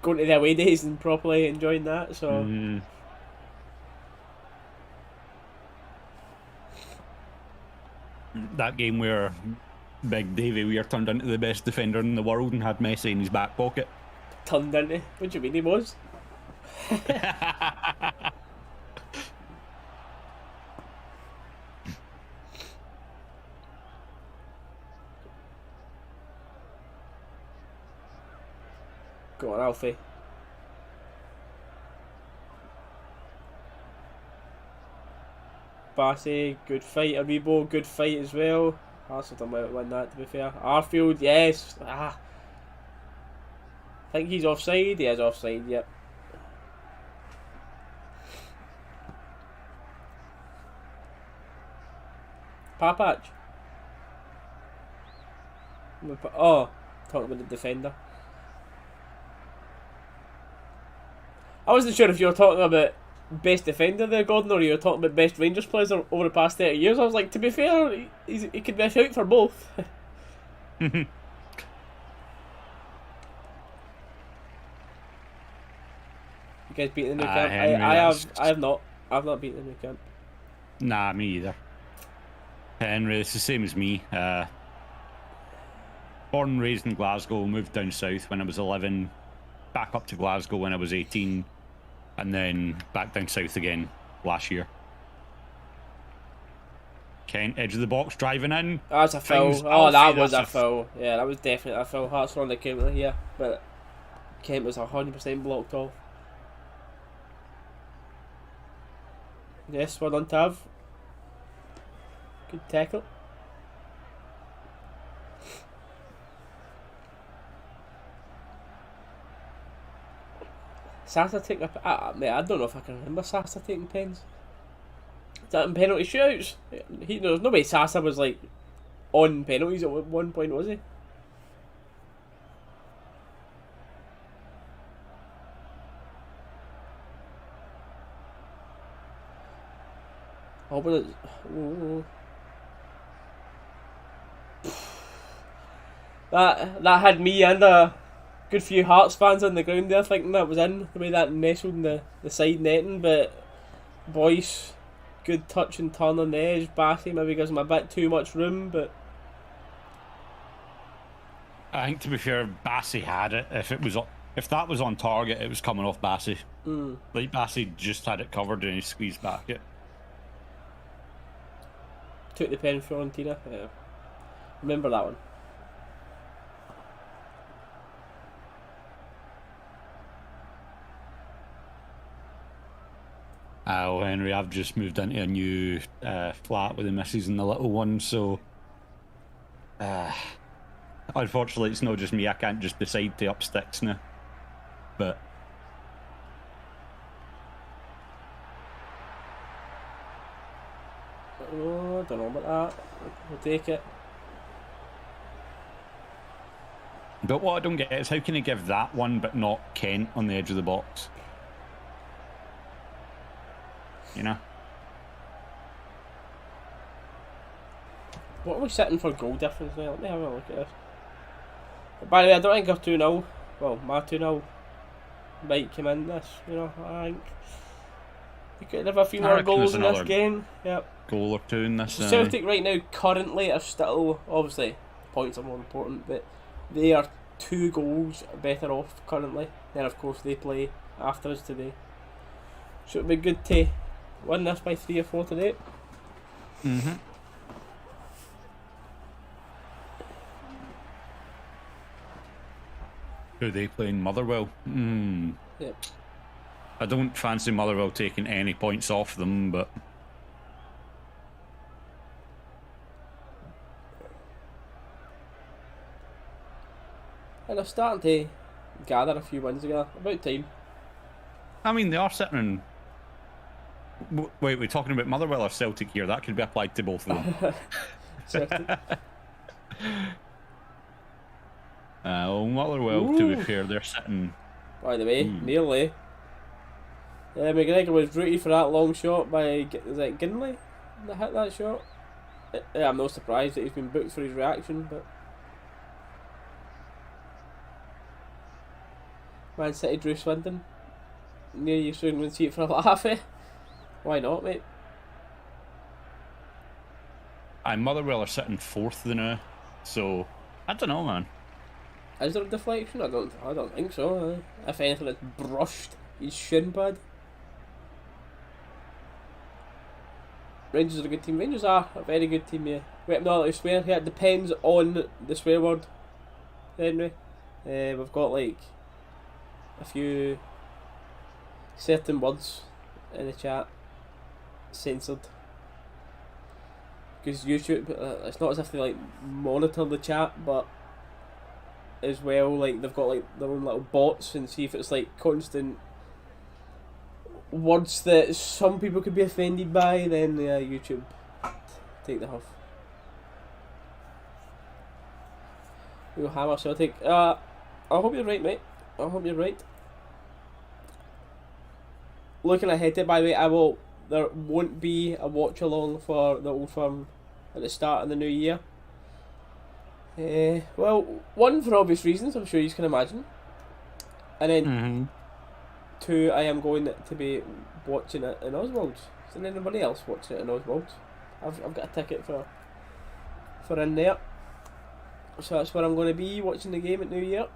going to the away days and properly enjoying that, so... That game where Big Davy Weir turned into the best defender in the world and had Messi in his back pocket. Turned into? What do you mean he was? Go on, Alfie. Bassey, good fight. Aribo, good fight as well. Arsenal might win that, to be fair. Arfield, yes. I think he's offside. He is offside, yep. Papach. Oh, talking about the defender. I wasn't sure if you were talking about best defender there, Gordon, or you were talking about best Rangers players over the past 30 years. I was like, to be fair, he could be a shout for both. You guys beaten the new camp? Henry, I've not beaten the new camp. Nah, me either. Henry, it's the same as me. Born and raised in Glasgow, moved down south when I was 11, back up to Glasgow when I was 18, and then back down south again last year. Kent, edge of the box, driving in. That's a foul. Oh, that was a foul. Yeah, that was definitely a foul. Hearts on the counter here, but Kent was 100% blocked off. Yes, well done, Tav. Good tackle. Sasa taking mate, I don't know if I can remember Sasa taking pens. Is that in penalty shootouts? There's no way Sasa was like on penalties at one point, was he? Oh, but that had me and a good few Hearts fans on the ground there thinking that was in, the way that nestled in the side netting, but Boyce, good touch and turn on the edge. Bassey maybe gives him a bit too much room, but I think, to be fair, Bassey had it. If that was on target, it was coming off Bassey. Like, Bassey just had it covered and he squeezed back it. Took the pen Fiorentina. Yeah. Remember that one. Oh, Henry, I've just moved into a new flat with the missus and the little one, so unfortunately it's not just me. I can't just decide to up sticks now. But oh, I don't know about that. We'll take it. But what I don't get is how can he give that one but not Kent on the edge of the box? You know? What are we sitting for goal difference now? Let me have a look at this. By the way, I don't think we're 2-0. Well, my 2-0 might come in this, you know. I think we could have a few more goals in this game. Yep. Goal or two in this. Celtic right now currently are still, obviously, points are more important, but they are 2 goals better off currently. Then of course they play after us today. So it'll be good to win this by 3 or 4 today. Mm-hmm. Who are they playing? Motherwell? Yep. I don't fancy Motherwell taking any points off them, but... And they're starting to gather a few wins together. About time. I mean, they are sitting in... Wait, we're talking about Motherwell or Celtic here? That could be applied to both of them. Well, Motherwell, to be fair, they're sitting... By the way, nearly. McGregor was rooted for that long shot by, is it Ginley that hit that shot? I'm not surprised that he's been booked for his reaction, but... Man City drew Swindon. Near you soon would see it for a laugh, eh? Why not, mate? Motherwell are sitting 4th now, so... I don't know, man. Is there a deflection? I don't think so. If anything, it's brushed his shin pad. Rangers are a good team. Rangers are a very good team, yeah. Wait, no, I swear. Yeah, it depends on the swear word. Anyway, we've got like a few certain words in the chat censored because YouTube. It's not as if they like monitor the chat, but as well, like they've got like their own little bots and see if it's like constant words that some people could be offended by, then YouTube take the huff. We'll hammer Celtic. I hope you're right, mate. I hope you're right. Looking ahead to it, by the way, there won't be a watch along for the Old Firm at the start of the new year. Well, one, for obvious reasons, I'm sure you can imagine. And then 2, I am going to be watching it in Oswald's. Isn't anybody else watching it in Oswald's? I've got a ticket for in there. So that's where I'm going to be watching the game at New Year.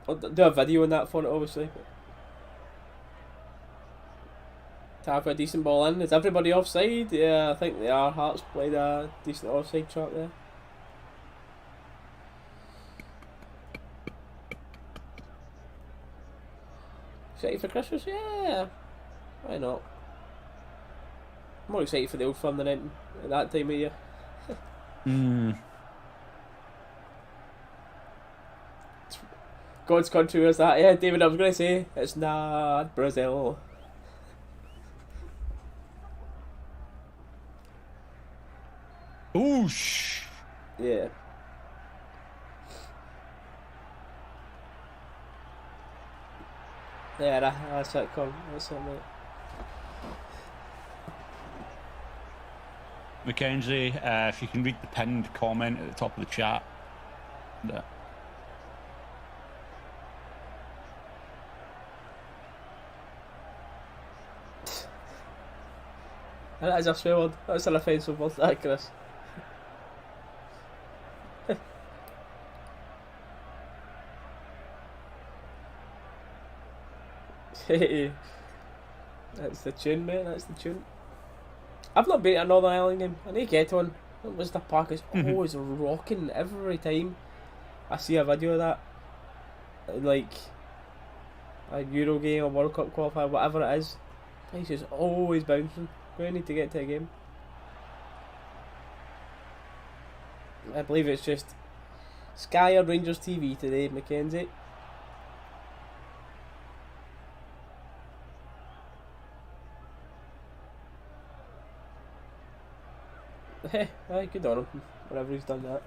I'll do a video on that for it, obviously. Tap a decent ball in. Is everybody offside? Yeah, I think they are. Hearts played a decent offside trap there. Excited for Christmas? Yeah. Why not? I'm more excited for the Old Firm than anything at that time of year. God's country was that? Yeah, David, I was going to say, it's not Brazil. Oosh! Yeah. Yeah, that's it, Con. That's it, mate. Mackenzie, if you can read the pinned comment at the top of the chat. That is a swear word. That's an offensive word, that, Chris. Hey, that's the tune, mate. That's the tune. I've not been to a Northern Ireland game. I need to get one. Worcester Park is always rocking every time I see a video of that. Like a Euro game, a World Cup qualifier, whatever it is. Place is always bouncing. We need to get to a game. I believe it's just Sky or Rangers TV today, Mackenzie. Hey, good on him, whenever he's done that.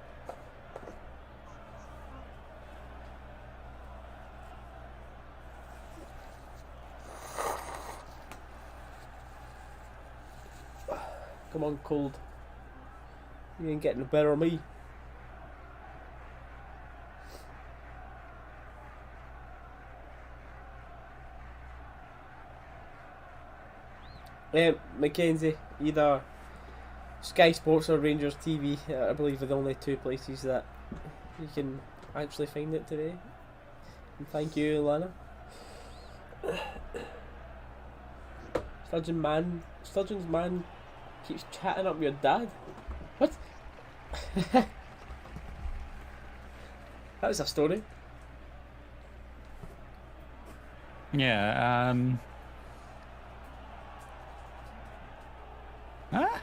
Come on, cold. You ain't getting the better of me. Mackenzie, either Sky Sports or Rangers TV, I believe, are the only 2 places that you can actually find it today. And thank you, Lana. Sturgeon's man keeps chatting up your dad. What? That's a story. Yeah, huh?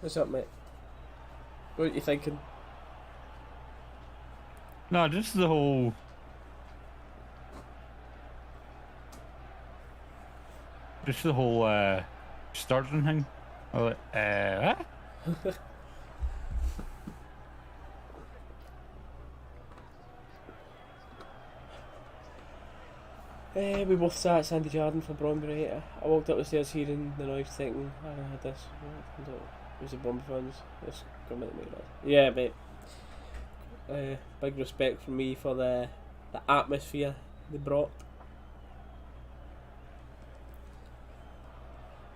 What's up, mate? What are you thinking? No, just the whole... Just the whole, sturgeon thing. What? We both sat at Sandy Jardin for Brombury. I walked up the stairs hearing the noise thinking, I had this. It was the Brombury fans. It's got me to make noise. Yeah, mate. Big respect from me for the atmosphere they brought.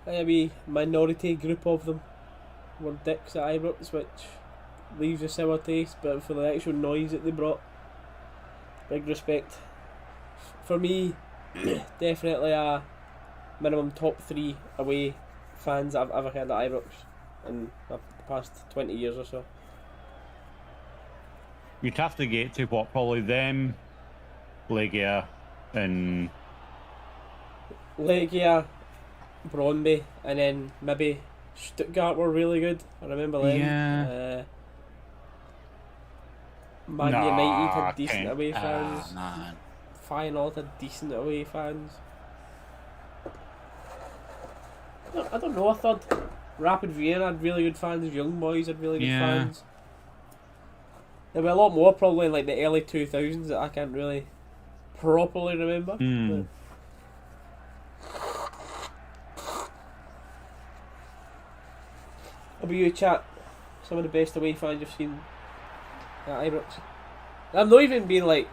A wee minority group of them were dicks at Ibrox, which leaves a sour taste, but for the actual noise that they brought, big respect. For me, definitely a minimum top 3 away fans I've ever heard at Ibrox in the past 20 years or so. You'd have to get to what, probably them, Legia, and... Legia, Brøndby, and then maybe Stuttgart were really good. I remember them. Yeah. Man United had decent away Ah, fans. man. Feyenoord had decent away fans. I don't know, I thought Rapid Vienna had really good fans, Young Boys had really good fans. There were a lot more probably in like the early 2000s that I can't really properly remember. But how about you, chat? Some of the best away fans you've seen at Ibrox? I'm not even being like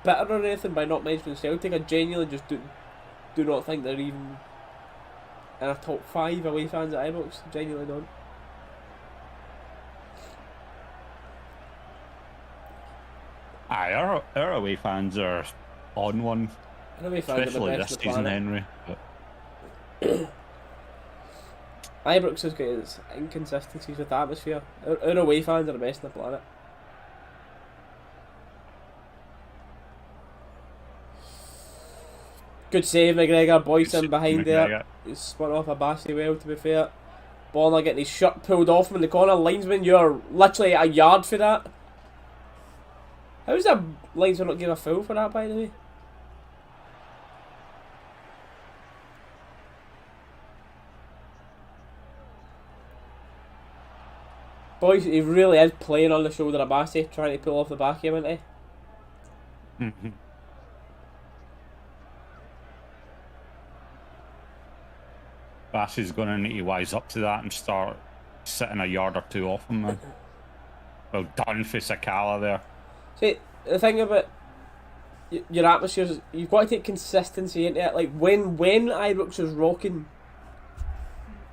bitter or anything by not mentioning Celtic. I genuinely just do not think they're even in a top 5 away fans at Ibrox. Genuinely don't. Aye, our away fans are on one, Our away fans especially are the this best in the season, planet. Henry. But Ibrox has got its inconsistencies with the atmosphere. Our away fans are the best in the planet. Good save, McGregor. Boyson behind there. He's spun off a Bassey well, to be fair. Bonner getting his shirt pulled off him in the corner. Linesman, you're literally a yard for that. How's that linesman not give a foul for that, by the way? Boys, he really is playing on the shoulder of Bassey, trying to pull off the back of him, isn't he? Bassey's going to need to wise up to that and start sitting a yard or two off him, man. Well done for Sakala there. See, the thing about your atmospheres, you've got to take consistency into it. Like, when Ibrox is rocking,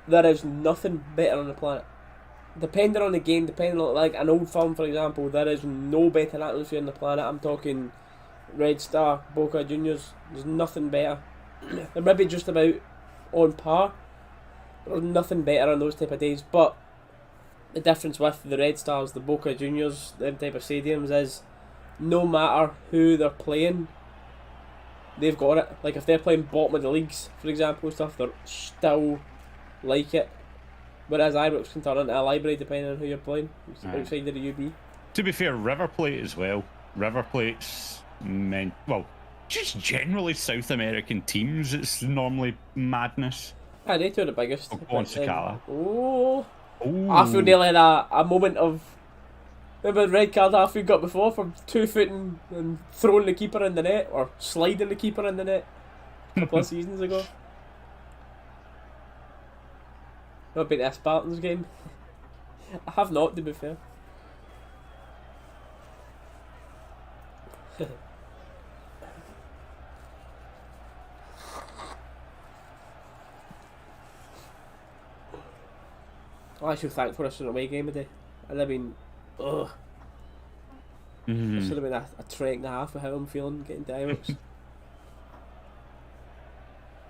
there is nothing better on the planet. Depending on the game, depending on, like, an Old Firm, for example, there is no better atmosphere on the planet. I'm talking Red Star, Boca Juniors, there's nothing better. They're maybe just about on par. There's nothing better on those type of days, but the difference with the Red Stars, the Boca Juniors, them type of stadiums is no matter who they're playing, they've got it. Like if they're playing bottom of the leagues, for example, and stuff, they're still like it. Whereas Ibrox can turn into a library depending on who you're playing outside of the UB. To be fair, River Plate as well. River Plate's well, just generally South American teams, it's normally madness. Yeah, they two are the biggest. Go on, Sakala. Oh, Ooh. Arfield nearly had a moment of... Remember the red card Arfield got before for 2-footing and throwing the keeper in the net, or sliding the keeper in the net a couple of seasons ago. Not been to a Spartans game. I have not, to be fair. I should thank for us an away game today. and I mean, ugh. It should have been a trek and a half of how I'm feeling getting Dalus.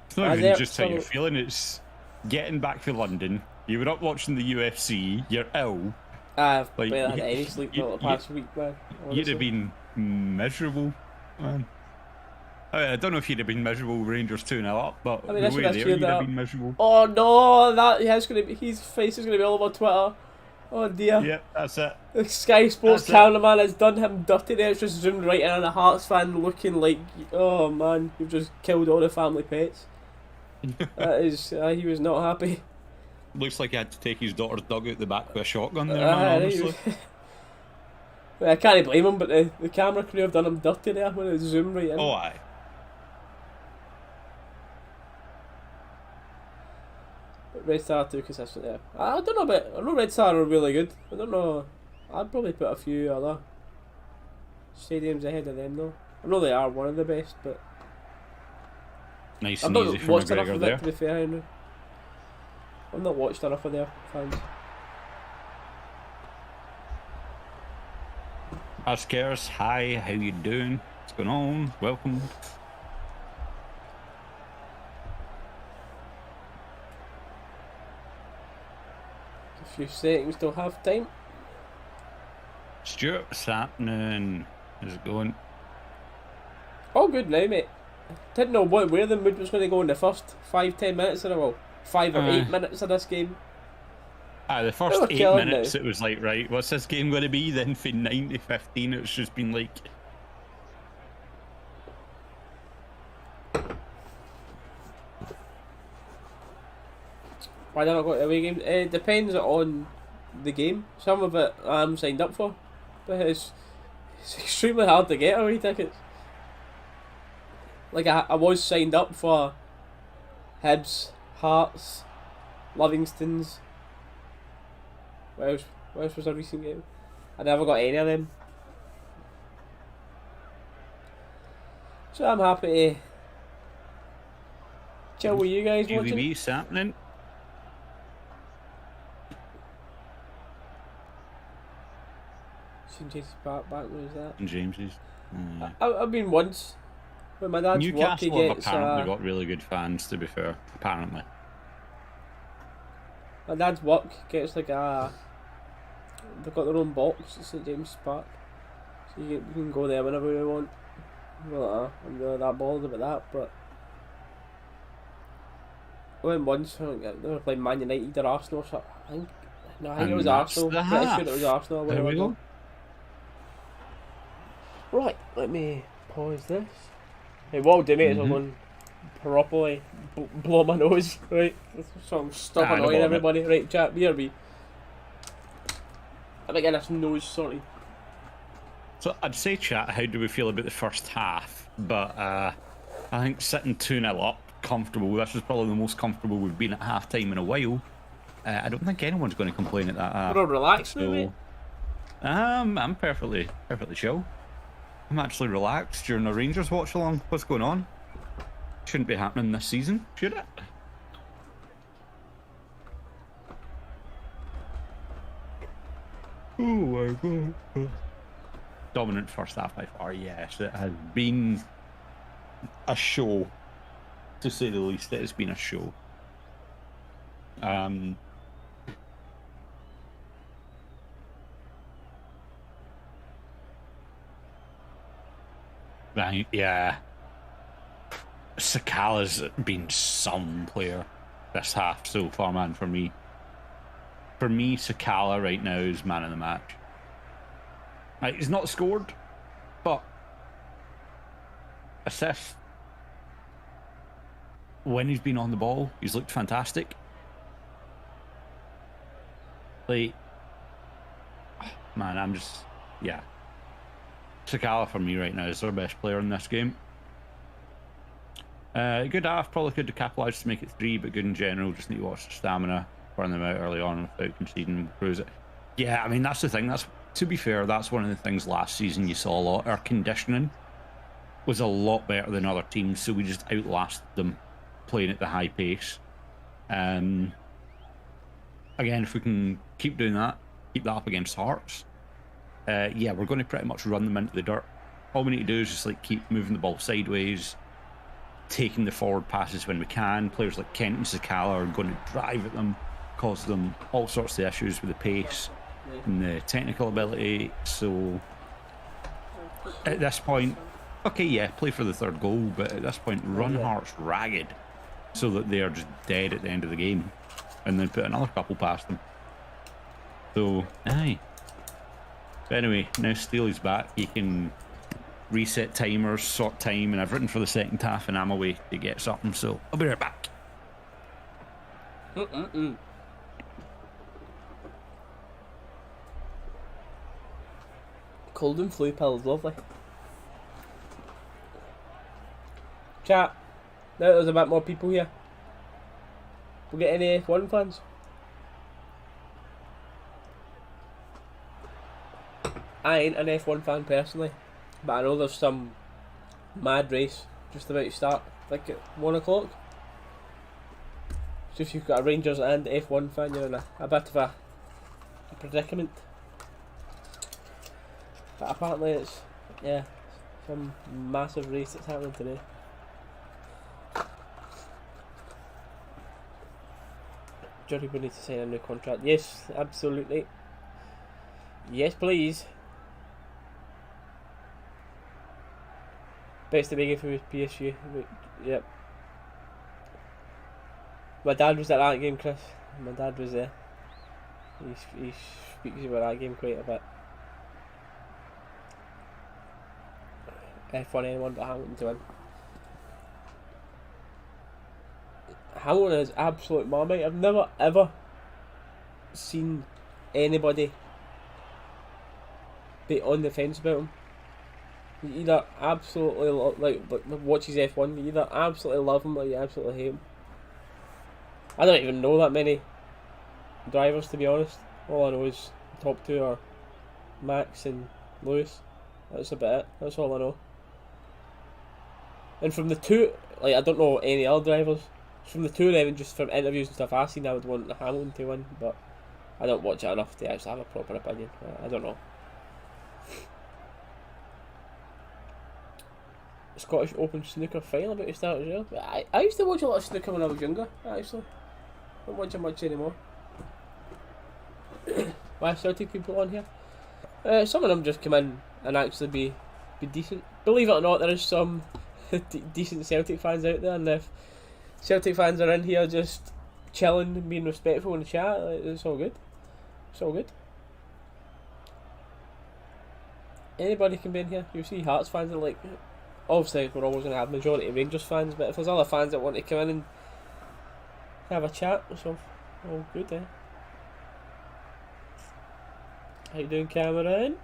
It's not even just how you're feeling, it's getting back to London. You were up watching the UFC, you're ill. I've barely had any sleep for the past week, man. Honestly. You'd have been miserable, man. I don't know if you'd have been miserable with Rangers 2-0 up, but I mean, the way there, you'd have been miserable. Oh no, his face is going to be all over Twitter. Oh dear. Yep, that's it. The Sky Sports cameraman has done him dirty there. It's just zoomed right in on a Hearts fan looking like, oh man, you've just killed all the family pets. That is, he was not happy. Looks like he had to take his daughter's dog out the back with a shotgun there, man, honestly. I can't blame him, but the camera crew have done him dirty there when it zoomed right in. Oh, aye. Red Star too consistent there. I don't know, but I know Red Star are really good. I don't know. I'd probably put a few other stadiums ahead of them though. I know they are one of the best, but nice and easy for McGregor there. To be fair, Henry. I've not watched enough of their fans. Askers, hi, how you doing? What's going on? Welcome. A few seconds till half time. Stuart, what's happening? How's it going? All good now, mate. Didn't know where the mood was going to go in the first 5-10 minutes of the well, 5 or 8 minutes of this game. The first 8 minutes, it was like, right, what's this game going to be? Then from 9 to 15, it's just been like. Why did I go to away games? It depends on the game. Some of it I'm signed up for, but it's extremely hard to get away tickets. Like I was signed up for Hibs, Hearts, Livingston's. Where else was a recent game? I never got any of them. So I'm happy to chill with you guys watching. QVB's happening. St James's back when was that? St James's. I've been once. When my dad's Newcastle work, have apparently got really good fans, to be fair. Apparently. My dad's work gets like a. They've got their own box at St James's Park, so you can go there whenever you want. Well, I'm really that bothered about that, but I went once. I think they were playing Man United or Arsenal. So I think it was Arsenal. Pretty sure it was Arsenal. There we go. Right, let me pause this. Hey, what I'll do, mate, is I'm going to properly blow my nose, right? So I'm stop annoying everybody. Right, chat, BRB. I'm getting this nose sorted. So I'd say, chat, how do we feel about the first half? But I think sitting 2-0 up, comfortable. This is probably the most comfortable we've been at half time in a while. I don't think anyone's going to complain at that. We're all relaxed now, mate. I'm perfectly chill. I'm actually relaxed during the Rangers watch along. What's going on? Shouldn't be happening this season, should it? Oh my god. Dominant first half by far, yes. It has been a show, to say the least. It has been a show. Right, yeah. Sakala's been some player this half so far, man, for me. For me, Sakala right now is man of the match. Like, he's not scored, but assist. When he's been on the ball, he's looked fantastic. Like, man, I'm just, yeah. Sakala for me right now is their best player in this game. Good half, probably could have capitalised to make it 3, but good in general. Just need to watch the stamina, burn them out early on without conceding, cruise it. Yeah, I mean, that's the thing. That's, to be fair, that's one of the things last season you saw a lot. Our conditioning was a lot better than other teams, so we just outlasted them playing at the high pace. Again, if we can keep doing that, keep that up against Hearts. Yeah, we're going to pretty much run them into the dirt. All we need to do is just like keep moving the ball sideways, taking the forward passes when we can. Players like Kent and Sakala are going to drive at them, cause them all sorts of issues with the pace and the technical ability. So at this point, okay, yeah, play for the third goal, but at this point, run Hearts ragged so that they are just dead at the end of the game, and then put another couple past them. So, aye. But anyway, now Steely's back. He can reset timers, sort time, and I've written for the second half, and I'm away to get something, so I'll be right back. Cold and flu pills, lovely. Chat, now there's a bit more people here. We'll get any F1 fans? I ain't an F1 fan personally, but I know there's some mad race just about to start, like at 1 o'clock. So if you've got a Rangers and F1 fan, you're in a bit of a predicament. But apparently it's, yeah, some massive race that's happening today. Johnny would need to sign a new contract. Yes, absolutely. Yes, please. Best to make it for PSG. Yep. My dad was at that game, Chris. My dad was there. He speaks about that game quite a bit. F1 anyone but Hamilton to win. Hamilton is absolute marmite. I've never ever seen anybody be on the fence about him. You either absolutely like watches F1, you either absolutely love him or you absolutely hate him. I don't even know that many drivers, to be honest. All I know is the top two are Max and Lewis. That's about it. That's all I know. And from the two, like, I don't know any other drivers. From the two of them, and just from interviews and stuff I've seen, I would want Hamilton to win, but I don't watch it enough to actually have a proper opinion. I don't know. Scottish Open snooker final about to start as well. I used to watch a lot of snooker when I was younger, actually. Don't watch it much anymore. Why Celtic people on here? Some of them just come in and actually be decent. Believe it or not, there is some decent Celtic fans out there, and if Celtic fans are in here just chilling and being respectful in the chat, it's all good. It's all good. Anybody can be in here. You see Hearts fans are like, obviously we're always going to have majority of Rangers fans, but if there's other fans that want to come in and have a chat, so all good, eh? How you doing, Cameron?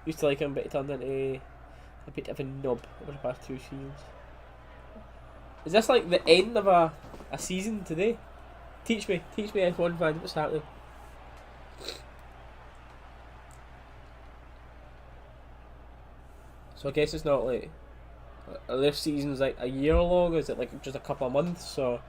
Used to like him, but he turned into a bit of a knob over the past 2 seasons. Is this like the end of a season today? Teach me F1 fan, what's happening? So I guess it's not like, are their seasons like a year long, or is it like just a couple of months, or?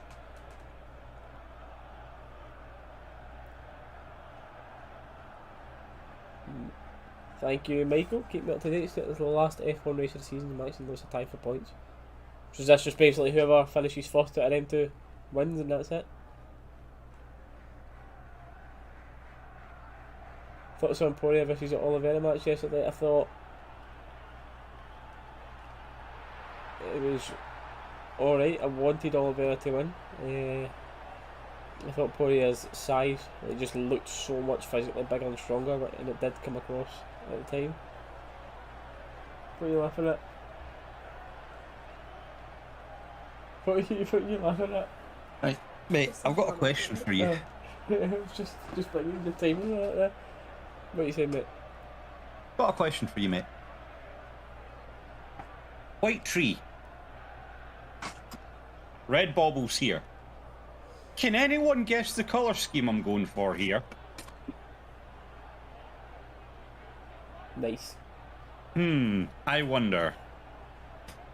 Thank you, Michael. Keep me up to date. It's the last F1 race of the season. Maxon loses a tie for points. So that's just basically whoever finishes first out of them two wins, and that's it. Thoughts on Poirier versus Oliveira match yesterday? I thought it was alright. I wanted Oliveira to win. I thought Poirier's size, it just looked so much physically bigger and stronger, and it did come across at the time. What are you laughing at? What are you laughing at? Right, mate, I've got a question for you. It's just like the timing right there. What are you saying, mate? Got a question for you, mate. White tree. Red baubles here. Can anyone guess the colour scheme I'm going for here? Nice. I wonder.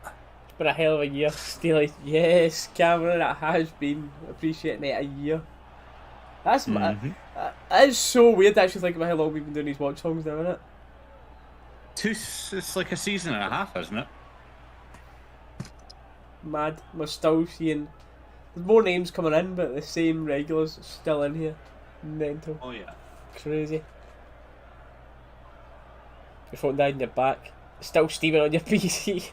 It's been a hell of a year. Steely. Yes, Cameron, it has been. Appreciating it a year. That's that is so weird to actually think about how long we've been doing these watch songs now, isn't it? It's like a season and a half, isn't it? Mad. We're still seeing. There's more names coming in, but the same regulars still in here. Mental. Oh yeah. Crazy. Your phone died in your back. Still steaming on your PC.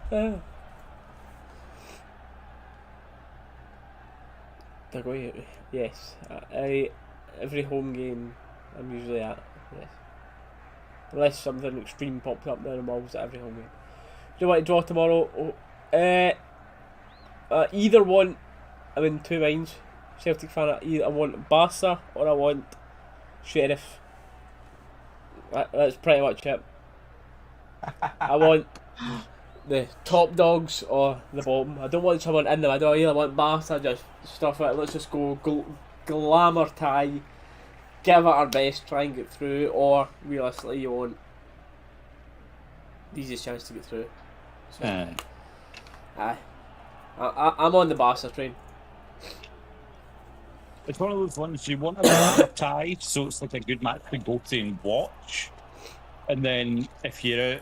They're going. Yes. Every home game I'm usually at. Yes. Unless something extreme pops up, then I'm always at every home game. Do you want to draw tomorrow? Either one. I'm in two minds. Celtic fan. Either I want Barca or I want Sheriff. That's pretty much it. I want the top dogs or the bottom. I don't want someone in them. I don't either want Barca, just stuff it. Let's just go glamour tie, give it our best, try and get through, or realistically you want the easiest chance to get through. So, I'm on the Barca train. It's one of those ones you want a tie, so it's like a good match to go to and watch. And then if you're out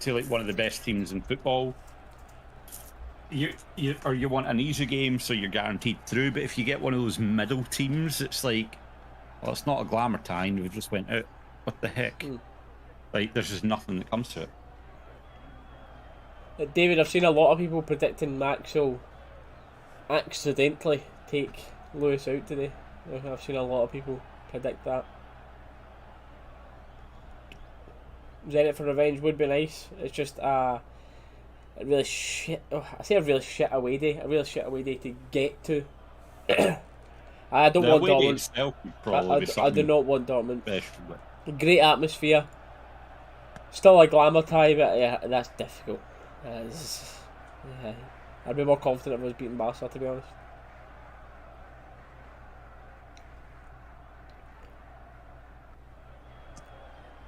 to like one of the best teams in football, you want an easy game, so you're guaranteed through. But if you get one of those middle teams, it's like, well, it's not a glamour tie, and we just went out. What the heck? Like, there's just nothing that comes to it. David, I've seen a lot of people predicting Max will accidentally take Lewis out today. I've seen a lot of people predict that. Zenit for revenge would be nice. It's just a really shit. I say a really shit away day. A really shit away day to get to. I don't want Dortmund. I do not want Dortmund. Great atmosphere. Still a glamour tie, but yeah, that's difficult. I'd be more confident if I was beating Barca, to be honest.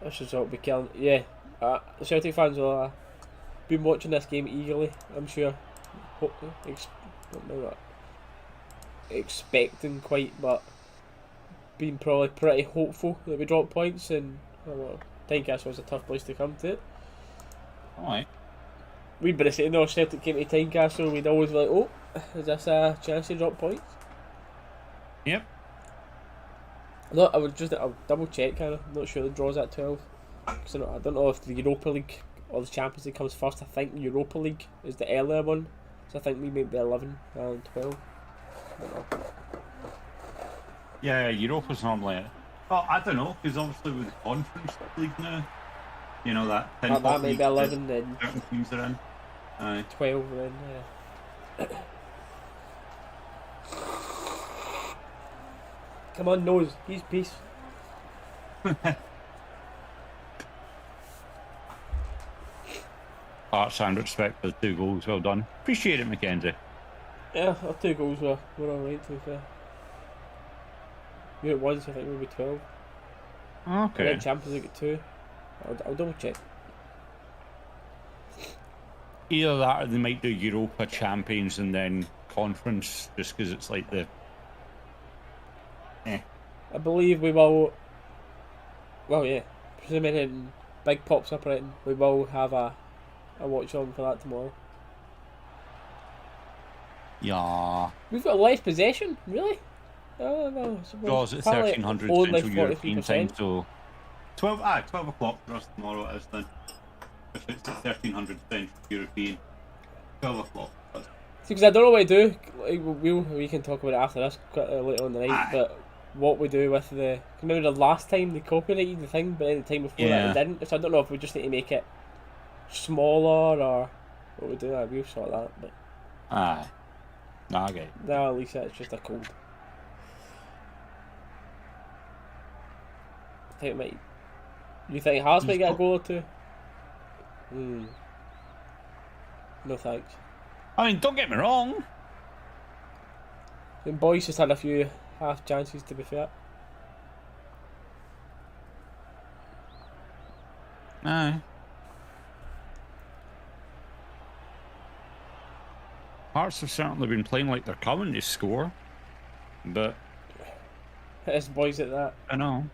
This result will be killing. Yeah, Celtic fans will have been watching this game eagerly, I'm sure. Not expecting quite, but being probably pretty hopeful that we drop points, and Tynecastle was a tough place to come to. Alright. We'd been saying though, if Celtic came to Tynecastle, we'd always be like, oh, is this a chance to drop points? Yep. No, I'll double check. I'm not sure the draw's at 12. Cause I don't know if the Europa League or the Champions League comes first. I think the Europa League is the earlier one, so I think we might be 11 and 12. I don't know. Yeah, Europa's normally. Well, I don't know, because obviously with the Conference League now, you know that. That may be 11 then. Certain teams are in. 12 then. Yeah. Come on, nose. He's peace. Arts and respect for the 2 goals. Well done. Appreciate it, Mackenzie. Yeah, our 2 goals were alright, to be fair. You at once, I think maybe 12. Okay. And then Champions League at 2. I'll double check. Either that or they might do Europa Champions and then Conference, just because it's like the... I believe we will. Well, yeah. Presuming in big pops up written, we will have a watch on for that tomorrow. Yeah. We've got less possession, really? Oh, well, Draws at 1300 Central European time, so 12 o'clock for us tomorrow it is then. If it's at 1300 Central European, 12 o'clock. See, because I don't know what to do. Like, we can talk about it after this quite later on the night, but what we do with the... Remember the last time they copyrighted the thing, but then the time before that they didn't, so I don't know if we just need to make it smaller or what we do. We'll sort that, but... Aye. Nah, I get it. No, at least it's just a cold. I think it might... You think Hearts might get a goal or two? No thanks. I mean, don't get me wrong. And Boyce just had a few half chances, to be fair. Aye. Hearts have certainly been playing like they're coming to score. but It's boys at that I know.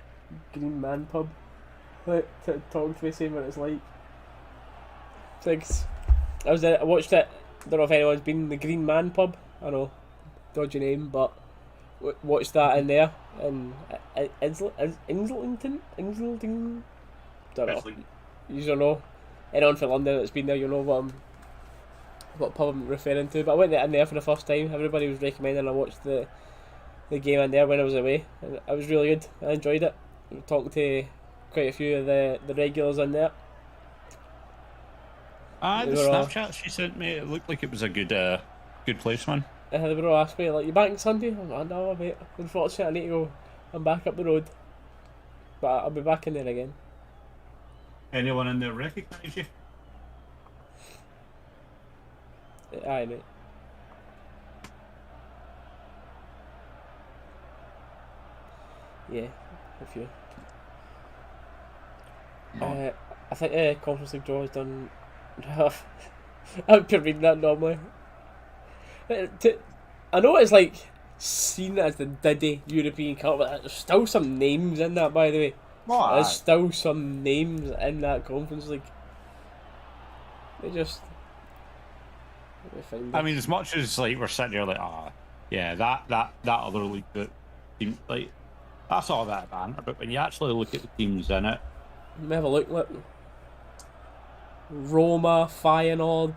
Green Man pub. Like, talking to me, saying what it's like. It's like I watched it. Don't know if anyone's been in the Green Man pub. I know, dodgy name, but watched that in there in Inslington. Don't know. You don't know. Anyone from London that's been there, you know what pub I'm referring to. But I went in there for the first time. Everybody was recommending I watched the game in there when I was away, and it was really good. I enjoyed it. I was talking to quite a few of the regulars in there. The Snapchat she sent me, it looked like it was a good place, man. They were all asking me, like, you back on Sunday? I'm like, no, mate. Unfortunately, I need to go. I'm back up the road. But I'll be back in there again. Anyone in there recognise you? Aye, mate. Yeah, a few. No. I think Conference League draw is done. I'm reading that normally. I know it's like seen as the Diddy European Cup, but there's still some names in that, by the way. There's still some names in that Conference League. They just. I mean, as much as like we're sitting here like, yeah, that other league that team, like that's all that banter. But when you actually look at the teams in it, let me have a look. Look. Roma, Feyenoord,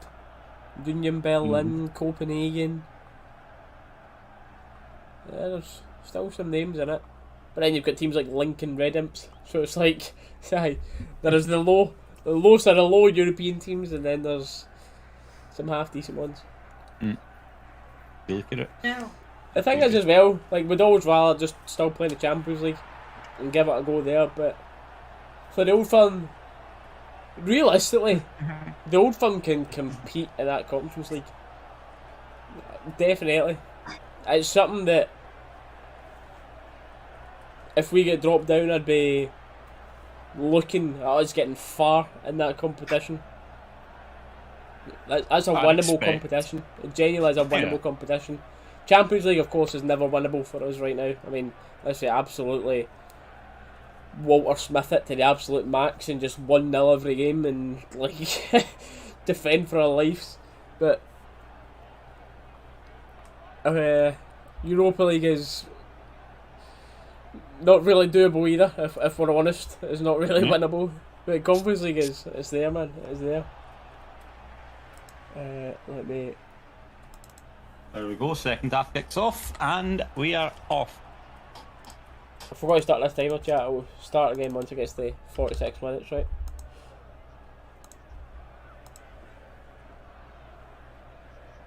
Union Berlin, Copenhagen. Yeah, there's still some names in it. But then you've got teams like Lincoln Red Imps. So it's like, there's the low sort of low European teams, and then there's some half decent ones. You look at it. No. The thing is as well, like we'd always rather just still play the Champions League and give it a go there, but for the Old Firm, realistically, the Old Firm can compete in that Conference League. Definitely. It's something that if we get dropped down, I'd be looking at us getting far in that competition. That's a winnable competition. It genuinely is a winnable competition. Champions League, of course, is never winnable for us right now. I mean, let's say absolutely Walter Smith it to the absolute max and just 1-0 every game and like defend for our lives. But Europa League is not really doable either. If we're honest, it's not really winnable. But Conference League it's there, man. It's there. Let me. There we go. Second half kicks off, and we are off. I forgot to start this timer, chat. I'll start again once it gets to 46 minutes, right?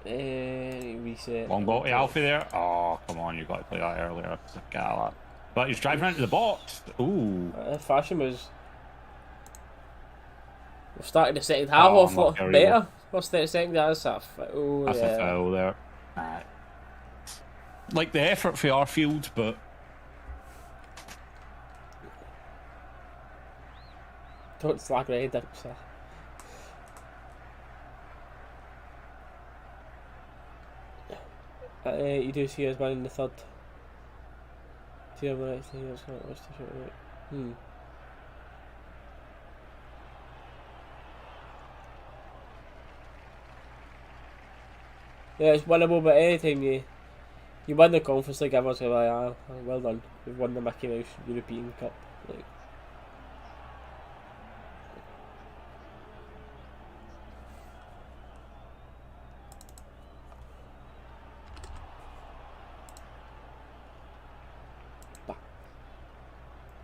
Reset. Long ball to Alfie there. Oh, come on, you got to play that earlier. Gala. But he's driving into the box. Ooh. Fashion was. We've started the second half off better. What's the second half? That's a foul there. Like the effort for our field, but. Don't slack your head up, sir. You do see us winning the third. Yeah, it's winnable, but anytime you win the Conference League, everyone's like, well done, we've won the Mickey Mouse European Cup. Like,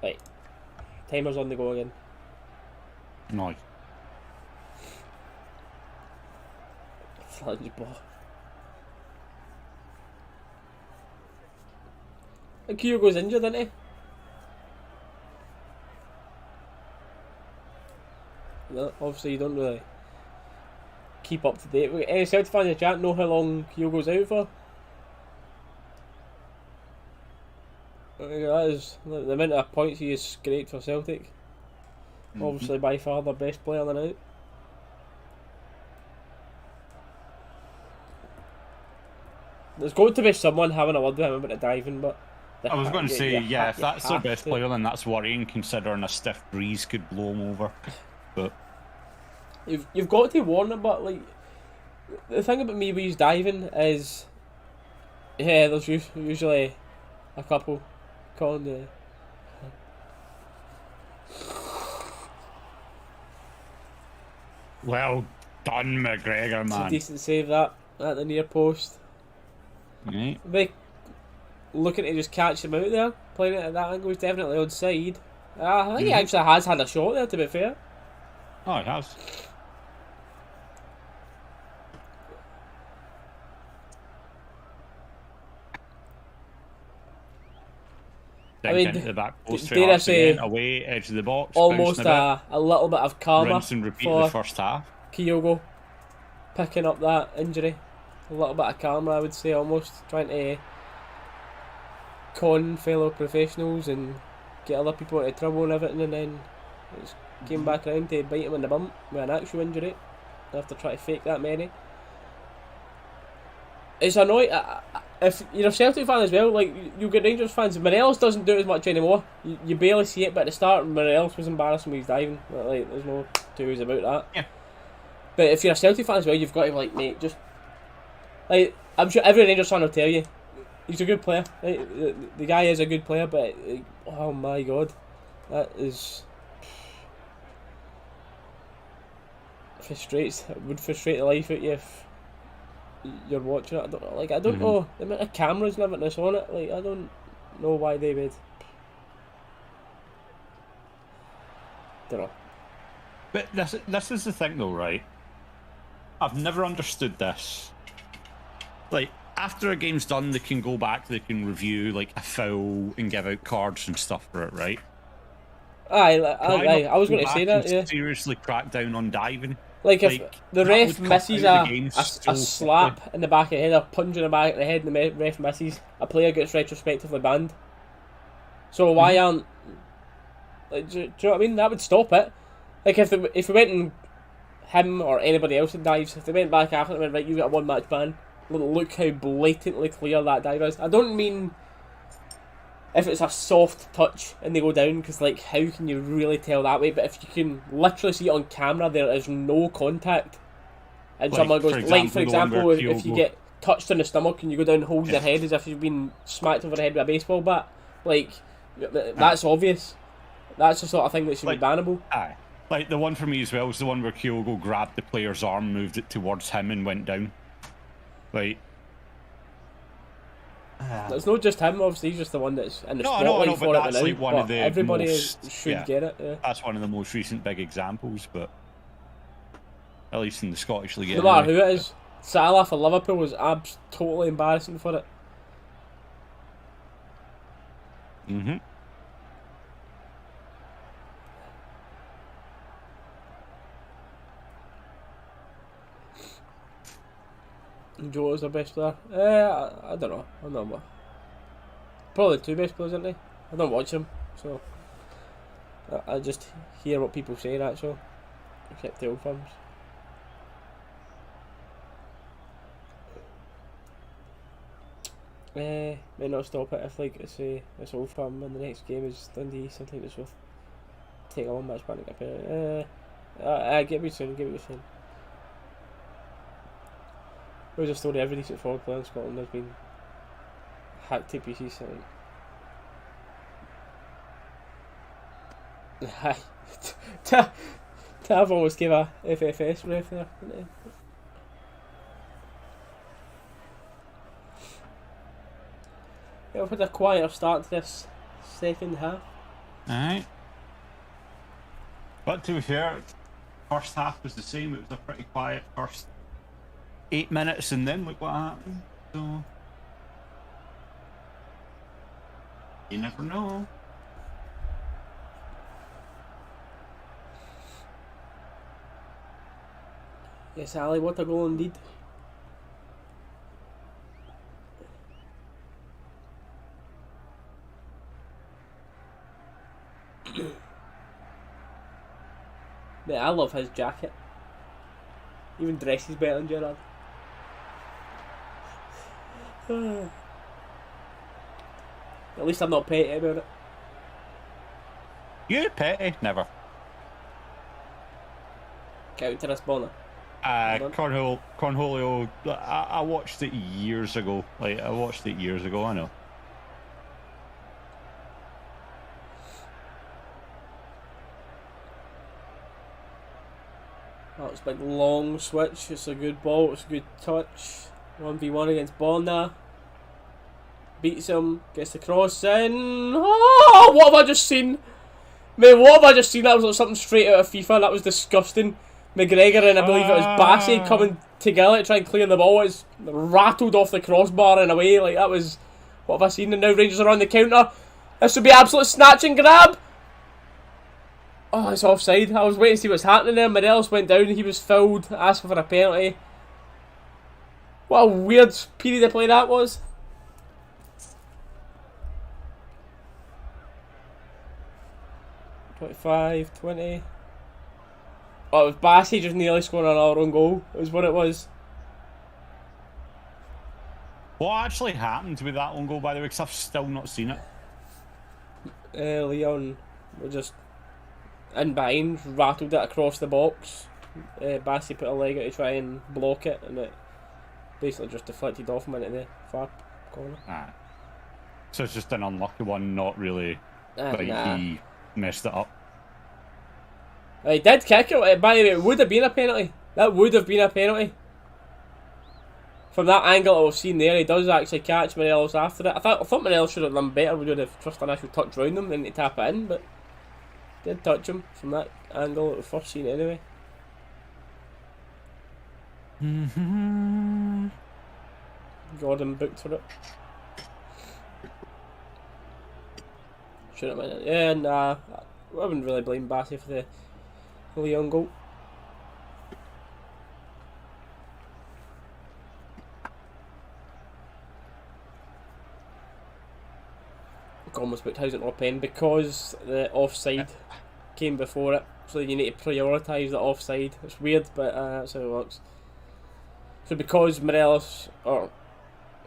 right, timer's on the go again. Nice. Flange ball. And Kyogo's injured, isn't he? No, obviously you don't really keep up to date. Any Celtic fans in the chat know how long Kyogo's out for? That is the amount of points he has scraped for Celtic. Obviously by far the best player on the night. there's going to be someone having a word with him about the diving, but I was going to say, yeah, if you that's their have best to. player, then that's worrying, considering a stiff breeze could blow him over. But You've got to warn him, but like the thing about me with his diving is, yeah, there's usually a couple calling the. well done, McGregor, It's a man. decent save that at the near post. Right. They looking to just catch him out there, playing it at that angle. He's definitely onside. I think he actually has had a shot there, to be fair. Oh, he has. I mean, Into the back post dare I say, again, away, edge of the box, almost bouncing a a little bit of bit, karma rinse and repeat for the first half. Kyogo picking up that injury. A little bit of karma, I would say, almost trying to con fellow professionals and get other people into trouble and everything, and then it's came back around to bite him in the bum with an actual injury after trying to fake that many. It's annoying. If you're a Celtic fan as well, like you get Rangers fans, Morelos doesn't do it as much anymore. You barely see it, but at the start, Morelos was embarrassing with his diving. Like, there's no two ways about that. Yeah. But if you're a Celtic fan as well, you've got to be like, mate, just like I'm sure every Rangers fan will tell you, he's a good player. Like, the guy is a good player, but like, oh my god, that is frustrates. It would frustrate the life out of you if you're watching it. I don't know the amount of cameras and everything that's on it. Like, I don't know why they would. Don't know. But this is the thing, though, right? I've never understood this. Like, after a game's done, they can go back, they can review, like, a foul and give out cards and stuff for it, right? I was going to say that, yeah. Seriously crack down on diving. Like, if the that ref would cut misses out the a game so slap in the back of the head, a punch in the back of the head, and the ref misses, a player gets retrospectively banned. So why aren't... Like, do you know what I mean? That would stop it. Like, if we went and him or anybody else that dives, if they went back after and went, right, you got a one-match ban, look how blatantly clear that dive is. I don't mean if it's a soft touch and they go down, because, like, how can you really tell that way? But if you can literally see it on camera, there is no contact. And Like, someone goes, for example, if you Kyogo- get touched on the stomach and you go down and hold your head as if you've been smacked over the head with a baseball bat, like, that's obvious. That's the sort of thing that should be bannable. Aye. Like, the one for me as well was the one where Kyogo grabbed the player's arm, moved it towards him, and went down. Like... It's not just him, obviously, he's just the one that's in the No, spotlight but for it that's now. like one but of the everybody most... should yeah, get it, yeah. That's one of the most recent big examples, but... At least in the Scottish League. No matter who it is, Salah for Liverpool was totally embarrassing for it. Jota's the best player. I don't know. I'm not. Probably the two best players, aren't they? I don't watch them, so I just hear what people say. That's all. Except the old firms. May not stop it if, like, say it's Old Firm and the next game is Dundee. Something that's worth taking a one match back to get better. Get me soon. There's a story every decent forward player in Scotland has been hacked to pieces. Tav almost gave a FFS ref there, didn't he? Yeah, we've had a quieter start to this second half. Alright. But to be fair, first half was the same. It was a pretty quiet first 8 minutes, and then look what happened. So you never know. Yes, Ali, what a goal indeed. Mate, I love his jacket. Even dresses better than Gerrard. At least I'm not petty about it. You petty? Never. Counter this Bonner. Cornholio. I watched it years ago. I know. Oh, it's a big long switch. It's a good ball. It's a good touch. 1v1 against Bonner. Beats him. Gets the cross in. Oh, what have I just seen? Man, what have I just seen? That was like something straight out of FIFA. That was disgusting. McGregor and I believe it was Bassey coming together to try and clear the ball. It's rattled off the crossbar and away. Like, that was... What have I seen? And now Rangers are on the counter. This would be absolute snatch and grab. Oh, it's offside. I was waiting to see what's happening there. Morelos went down. He was fouled. Asking for a penalty. What a weird period of play that was. $25, $20. Oh, it was Bassey just nearly scoring another own goal. It was what it was. What actually happened with that own goal, by the way? Because I've still not seen it. Leon were just in behind, rattled it across the box. Bassey put a leg out to try and block it, and it basically just deflected off him into the far corner. So it's just an unlucky one, not really he messed it up. He did kick it, by the way. It would have been a penalty. That would have been a penalty. From that angle that we've seen there, he does actually catch Morelos after it. I thought Morelos should have done better. We would have just an actual touch round him than to tap it in, but did touch him from that angle that we've first seen anyway. Gordon booked for it. Should have been it. Yeah, nah. I wouldn't really blame Bassey for the Leon goal. Almost booked Housing or Pen because the offside came before it, so you need to prioritise the offside. It's weird, but that's how it works. So because Morelos or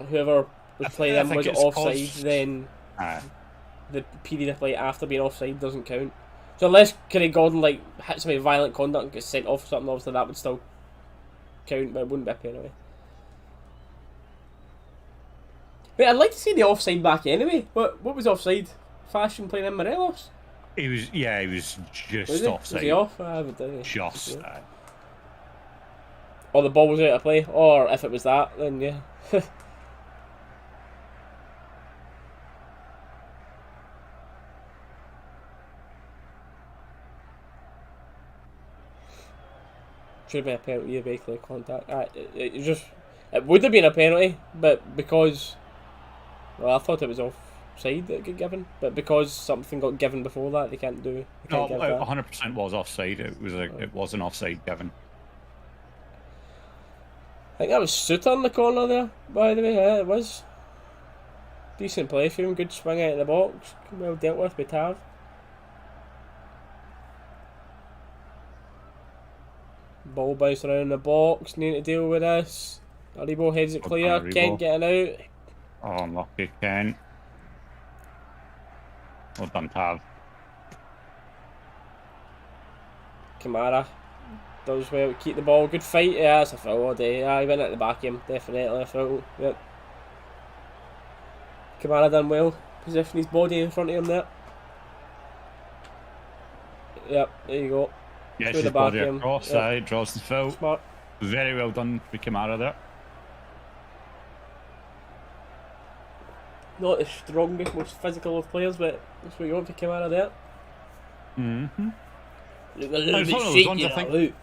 whoever would play them was offside, then the period of play after being offside doesn't count. So unless Gordon like hits somebody violent conduct and gets sent off or something, obviously that would still count, but it wouldn't be a penalty. Wait, I'd like to see the offside back anyway. What was offside? Fashion playing in Morelos? He was just offside. Was he off? Just. Or the ball was out of play, or if it was that, then yeah. Should have been a penalty, you basically contact. It would have been a penalty, but because... Well, I thought it was offside that got given, but because something got given before that, they can't do. No, 100% was offside. It was an offside given. I think that was Suter in the corner there, by the way. Yeah, it was. Decent play for him, good swing out of the box, well dealt with by Tav. Ball bounced around the box, need to deal with this. Aribo heads it clear, Kent getting out. Oh, unlucky Kent. Well done, Tav. Kamara does well to keep the ball. Good fight. Yeah, that's a foul all day. Yeah, he went at the back of him. Definitely a foul. Yep. Kamara done well. Position his body in front of him there. Yep, there you go. Yes, his body across side, draws the foul. Smart. Very well done with Kamara there. Not the strongest, most physical of players, but that's what you want for Kamara there. Look a little bit shaky, I think.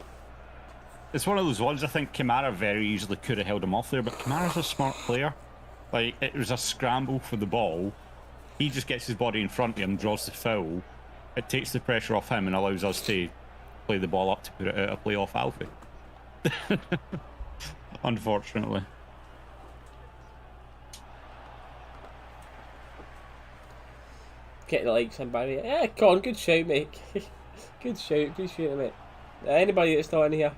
It's one of those ones, I think Kamara very easily could have held him off there, but Kamara's a smart player. Like, it was a scramble for the ball. He just gets his body in front of him, draws the foul. It takes the pressure off him and allows us to play the ball up to put it out of play off Alfie. Unfortunately. Get the likes on Barry. Yeah, come on, good shout, mate. Good shout, mate. Anybody that's still in here,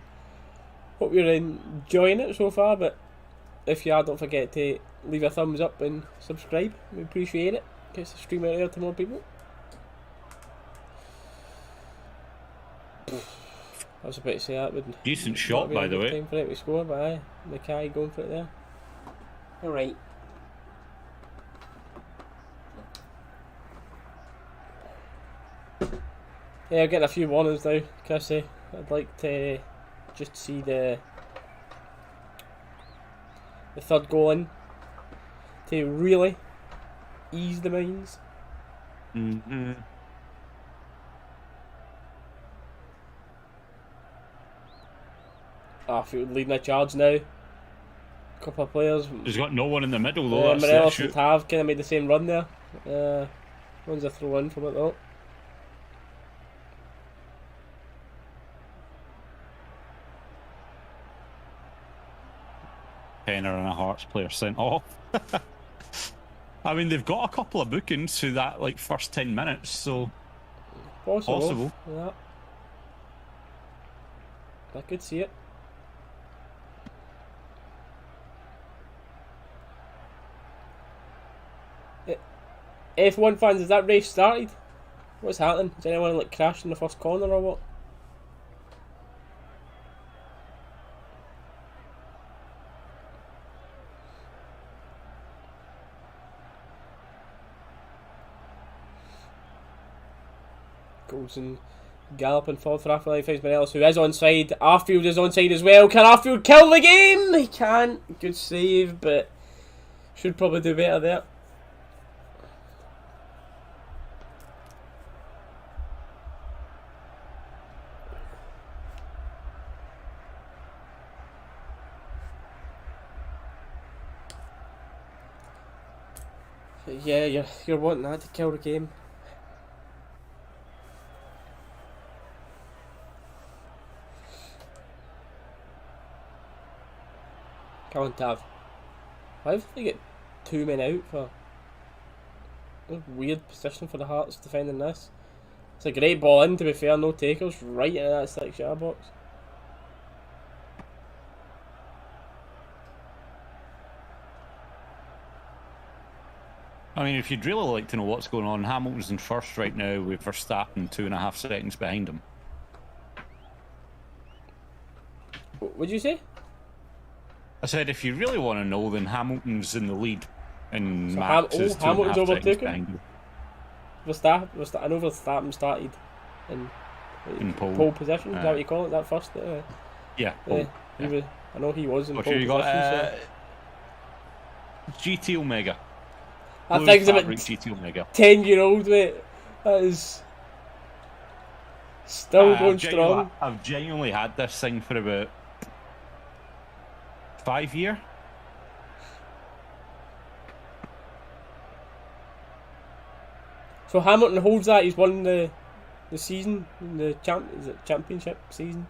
hope you're enjoying it so far, but If you are, don't forget to leave a thumbs up and subscribe. We appreciate it. Gets the stream out there to more people. I was about to say that would decent shot, by the way. Time for it to score, but aye, Mackay going for it there. All right. Yeah, I'm getting a few warnings now, Chrissy. I'd like to just see the third goal in to really ease the minds. Mm-hmm. Arfield leading a charge now. Couple of players. There's got no one in the middle though. Morelos and Tav kind of made the same run there. One's a throw in from it though. Penner and a Hearts player sent off. I mean, they've got a couple of bookings through that like first 10 minutes, so possible. Yeah, I could see it. F1 fans, has that race started? What's happening? Is anyone like crashed in the first corner or what? Golson galloping forward for Arfield, finds Morelos, who is onside. Arfield is onside as well. Can Arfield kill the game? He can't. Good save, but should probably do better there. Yeah, you're wanting that to kill the game. Come on, Tav. Why have they get two men out for a weird position for the Hearts defending this? It's a great ball in, to be fair, no takers, right into that 6-yard box. I mean, if you'd really like to know what's going on, Hamilton's in first right now with Verstappen 2.5 seconds behind him. What would you say? I said, if you really want to know, then Hamilton's in the lead, and So Max is 2.5 Hamilton's seconds overtaken? behind him. Verstappen, I know Verstappen started in pole position. Is that what you call it? That first? Yeah. He was, I know he was in pole Sure, you position. got GT Omega. That thing's about GT Omega. 10-year-old, mate. That is still going strong. I've genuinely had this thing for about 5 years. So Hamilton holds that. He's won the season, the championship season.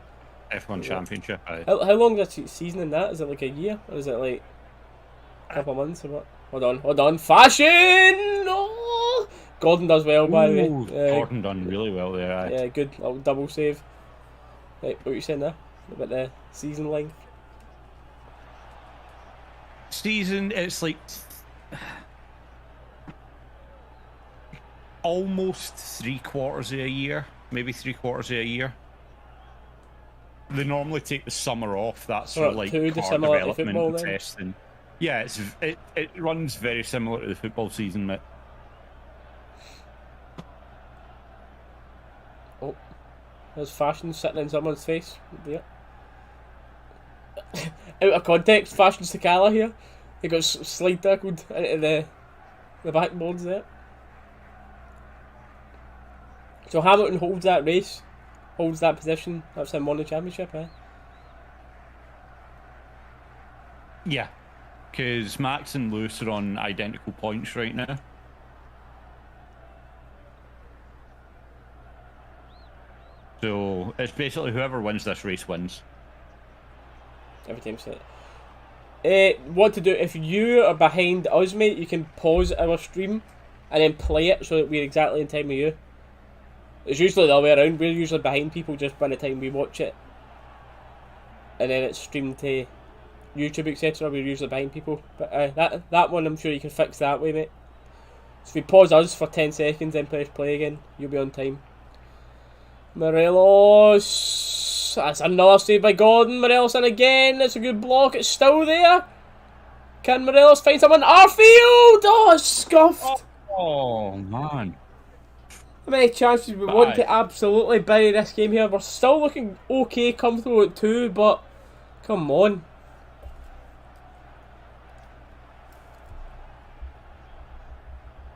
F1 Championship. How long is a season in that? Is it like a year, or is it like a couple of months or what? Hold on. Fashion! Oh! Gordon does well, by the way. Gordon done really well there. Aye. Yeah, good little double save. Right, what were you saying there about the season length? Season, it's like almost 3/4 of a year, maybe 3/4 of a year. They normally take the summer off. That's for like car development and testing. Yeah, it runs very similar to the football season, mate. Oh, there's Fashion sitting in someone's face. There. Out of context, Fashion Sakala here. He got slide tackled into the backboards there. So Hamilton holds that race, holds that position. That's him on the championship, eh? Yeah, because Max and Lewis are on identical points right now. So it's basically whoever wins this race wins. Every time said. What to do if you are behind us, mate? You can pause our stream and then play it so that we're exactly in time with you. It's usually the other way around. We're usually behind people just by the time we watch it, and then it's streamed to YouTube, etc., we're usually behind people. But that one, I'm sure you can fix that way, mate. So if we pause us for 10 seconds, then press play again, you'll be on time. Morelos. That's another save by Gordon. Morelos in again. It's a good block. It's still there. Can Morelos find someone? Arfield! Oh, scuffed. Oh, man. How many chances we want to absolutely bury this game here? We're still looking okay, comfortable at 2, but come on.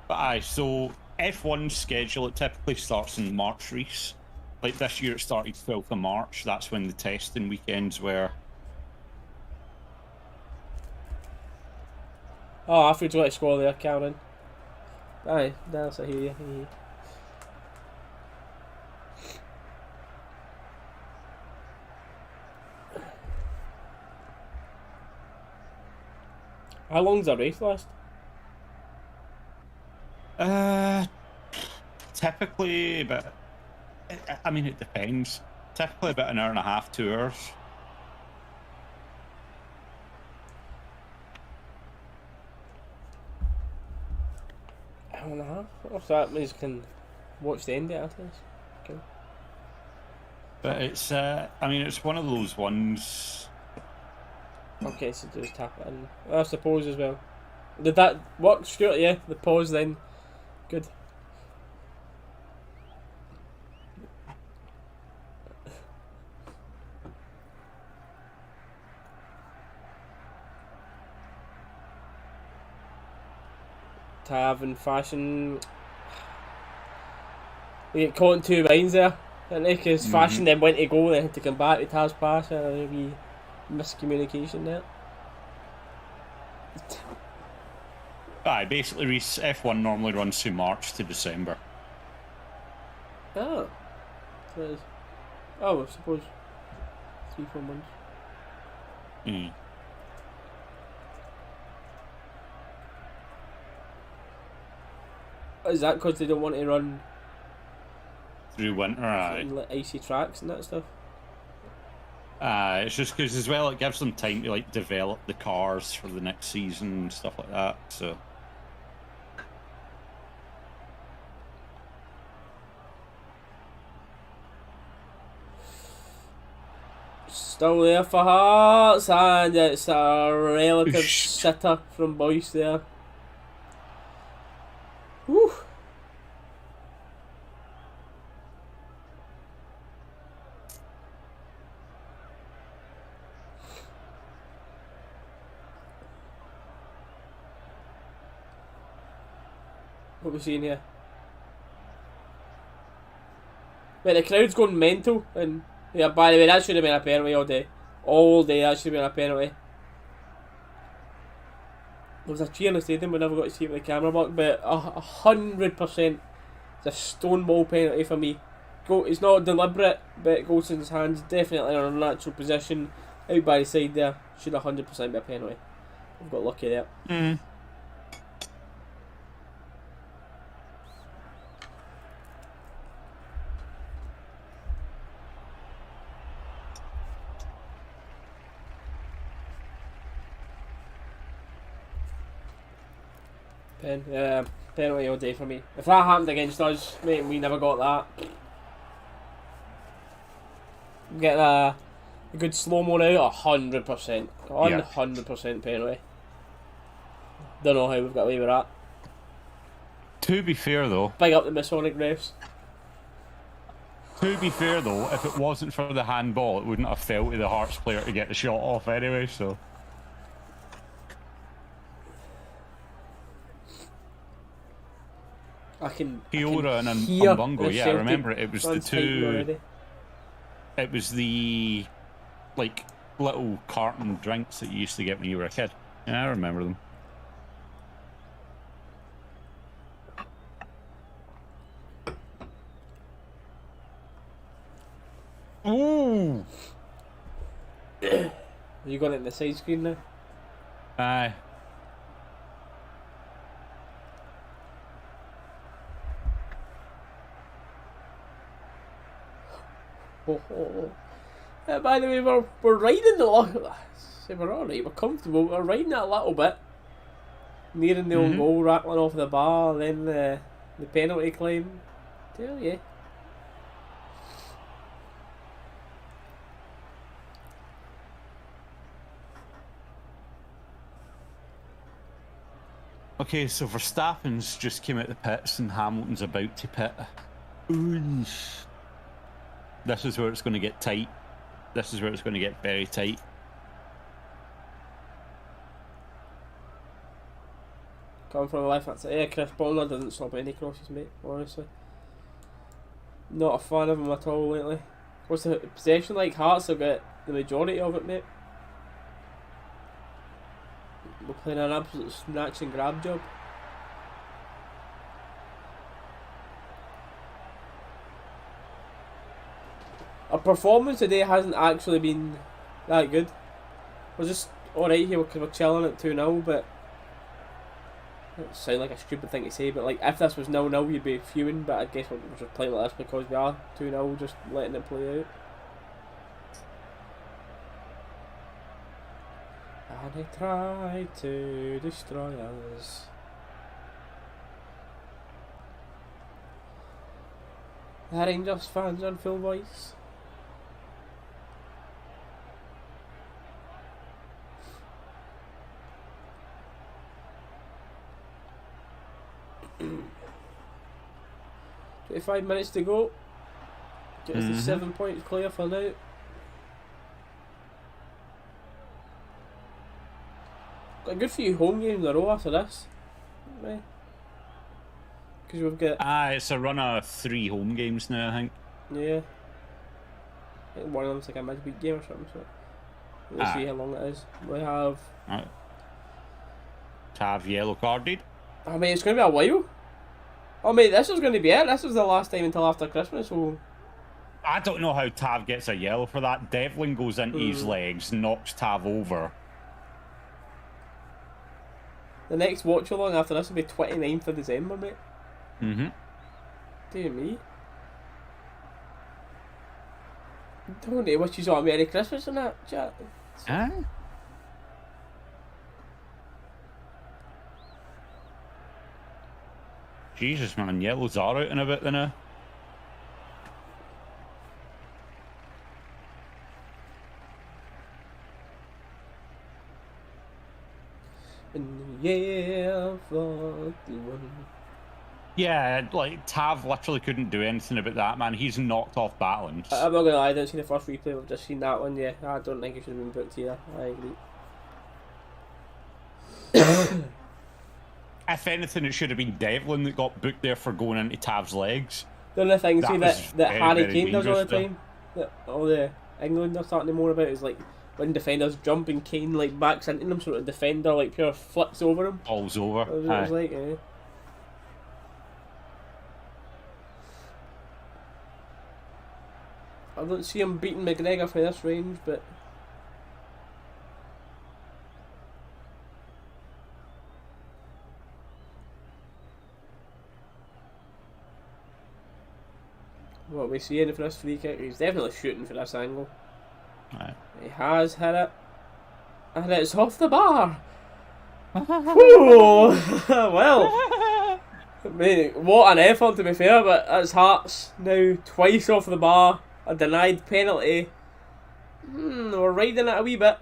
But aye, so F1 schedule, it typically starts in March, Reese. Like this year it started 12th of March. That's when the testing weekends were. Oh, I forgot to score there, Cameron. Aye, Dalus, I hear you. How long's the race last? Typically about. I mean, it depends. Typically about an hour and a half, 2 hours. Hour and a half? Oh, so that means you can watch the end of it after this. Okay. But it's, I mean, it's one of those ones. Okay, so just tap it in. I suppose as well. Did that work, Stuart? Yeah, the pause then. Good. Tav and Fashion. We get caught in 2 binds there, didn't they? Because Fashion then went to go and they had to come back to Tav's pass, and a wee miscommunication there. Aye, basically F1 normally runs through March to December. Oh. So it is. Oh, I suppose 3-4 months. Is that because they don't want to run through winter? Aye. Like icy tracks and that stuff? It's just because as well it gives them time to like develop the cars for the next season and stuff like that. So. Still there for Hearts, and it's a relative sitter from Boyce there. Whew. What are we seeing here? Wait, the crowd's going mental, and yeah, by the way, that should have been a penalty all day. All day, that should have been a penalty. There was a cheer in the stadium, we never got to see it with the camera work, but 100% it's a stonewall penalty for me. It's not deliberate, but Goldson's hands definitely in a natural position. Out by the side there, should 100% be a penalty. We've got lucky there. Penalty all day for me. If that happened against us, mate, we never got that. Get a good slow-mo now, 100%. 100% penalty. Don't know how we've got away with that. To be fair though, big up the Masonic refs. To be fair though, if it wasn't for the handball, it wouldn't have fell to the Hearts player to get the shot off anyway, so. I can Piora and Umbungo, yeah, I remember it. It was the two. It was the like little carton drinks that you used to get when you were a kid. Yeah, I remember them. Ooh! You got it in the side screen now? Aye. By the way, we're riding the luck. So we're alright, we're comfortable, we're riding it a little bit. Nearing the own goal, rattling off the bar, then the penalty claim. Tell you. Okay, so Verstappen's just came out the pits and Hamilton's about to pit. Oosh. This is where it's going to get tight. This is where it's going to get very tight. Coming from the left, that's it. Yeah, Chris Bonner doesn't stop any crosses, mate, honestly. Not a fan of him at all lately. What's the possession like? Hearts have got the majority of it, mate. We're playing an absolute snatch and grab job. Our performance today hasn't actually been that good. We're just alright here because we're chilling at 2-0, but it sounds like a stupid thing to say, but like if this was 0-0 you'd be fuming, but I guess we're just playing like this because we are 2-0, just letting it play out. And they tried to destroy us. The Rangers fans on full voice. "25 minutes to go. Get us to 7 points clear for now." Got a good few home games in a row after this. Right. Because we've got... It's a run of 3 home games now, I think. Yeah. I think one of them's like a midweek game or something, so... Let's see how long it is. We have... Tav yellow carded. I mean, it's going to be a while. Oh, mate, this is going to be it. This is the last time until after Christmas, so... I don't know how Tav gets a yellow for that. Devlin goes into his legs, knocks Tav over. The next watch along after this will be 29th of December, mate. Dear me. Don't know what you saw. Merry Christmas and that, chat. Jesus, man, yellows are out and a bit now. In the year 41. Yeah, like, Tav literally couldn't do anything about that, man. He's knocked off balance. I'm not gonna lie, I didn't see the first replay, I've just seen that one, yeah. I don't think it should have been booked either, I agree. If anything, it should have been Devlin that got booked there for going into Tav's legs. The only thing that very, Harry Kane does all the dangerous time, that all the England are starting to more about, is like when defenders jump and Kane like backs into them, so the defender like pure flips over him. Falls over. That's what it was like, yeah. I don't see him beating McGregor for this range, but what we seeing for this free kick? He's definitely shooting for this angle. Right. He has hit it, and it's off the bar. Whew. Well, I mean, what an effort to be fair, but it's Hearts now twice off the bar. A denied penalty. We're riding it a wee bit.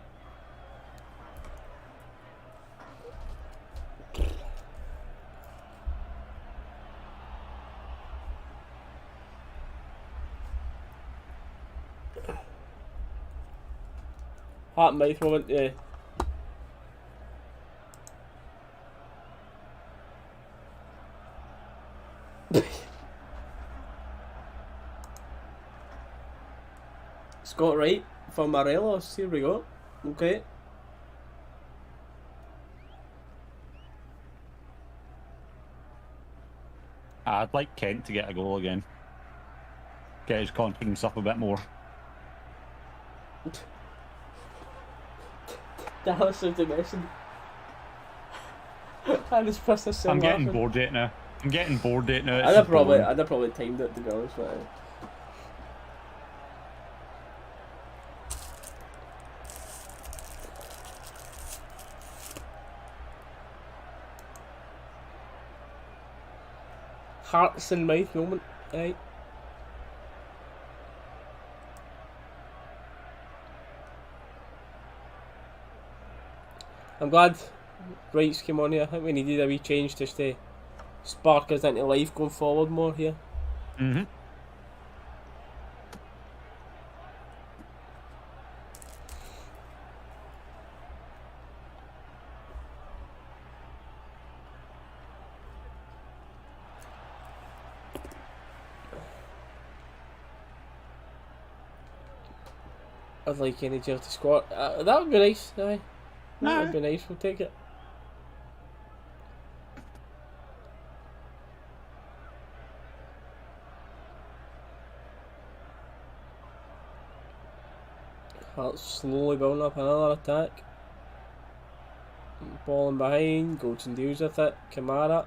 Heart and mouth moment, yeah. Scott Wright for Morelos, here we go. Okay. I'd like Kent to get a goal again. Get his confidence up a bit more. Dalus is the messing. I just pressed this. I'm getting bored of it now. I'd have probably timed it to be honest with you. hearts in mouth moment. Right. I'm glad Wrights came on here. I think we needed a wee change just to spark us into life going forward more here. Mm-hmm. I'd like any jail to squat. That would be nice. Aye. That would be nice. We'll take it. Hearts slowly building up another attack. Ball in behind. Goldson deals with it. Kamara.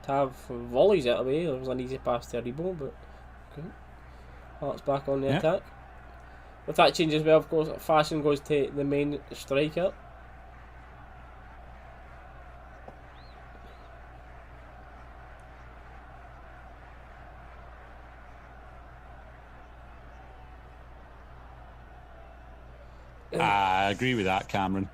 Tav volleys it away. There was an easy pass to Aribo, but okay. Hearts back on the attack. With that change as well, of course, Fashion goes to the main striker. I agree with that, Cameron.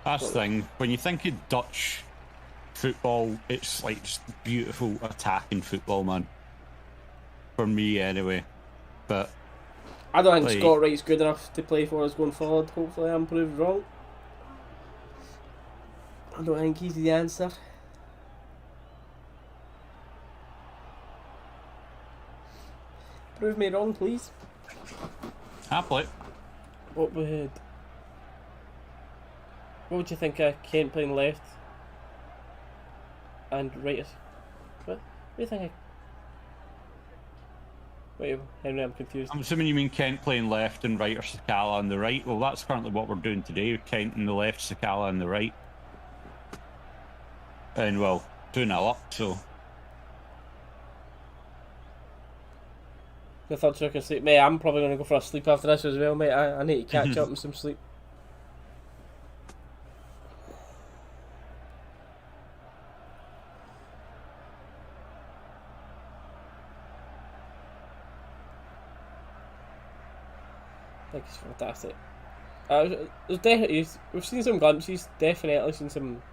That's the thing. When you think of Dutch football, it's like just beautiful attacking football, man. For me, anyway. But I don't think Scott Wright's good enough to play for us going forward. Hopefully, I'm proved wrong. I don't think he's the answer. Prove me wrong, please. happily. What would you think of Kent playing left and right? What do you think? Wait, Henry, I'm confused. I'm assuming you mean Kent playing left and right, or Sakala on the right. Well, that's currently what we're doing today. Kent on the left, Sakala on the right. And, well, 2-0 up, so... I thought so I could sleep. Mate, I'm probably going to go for a sleep after this as well, mate. I need to catch up on some sleep. I think it's fantastic. We've seen some glimpses, definitely seen some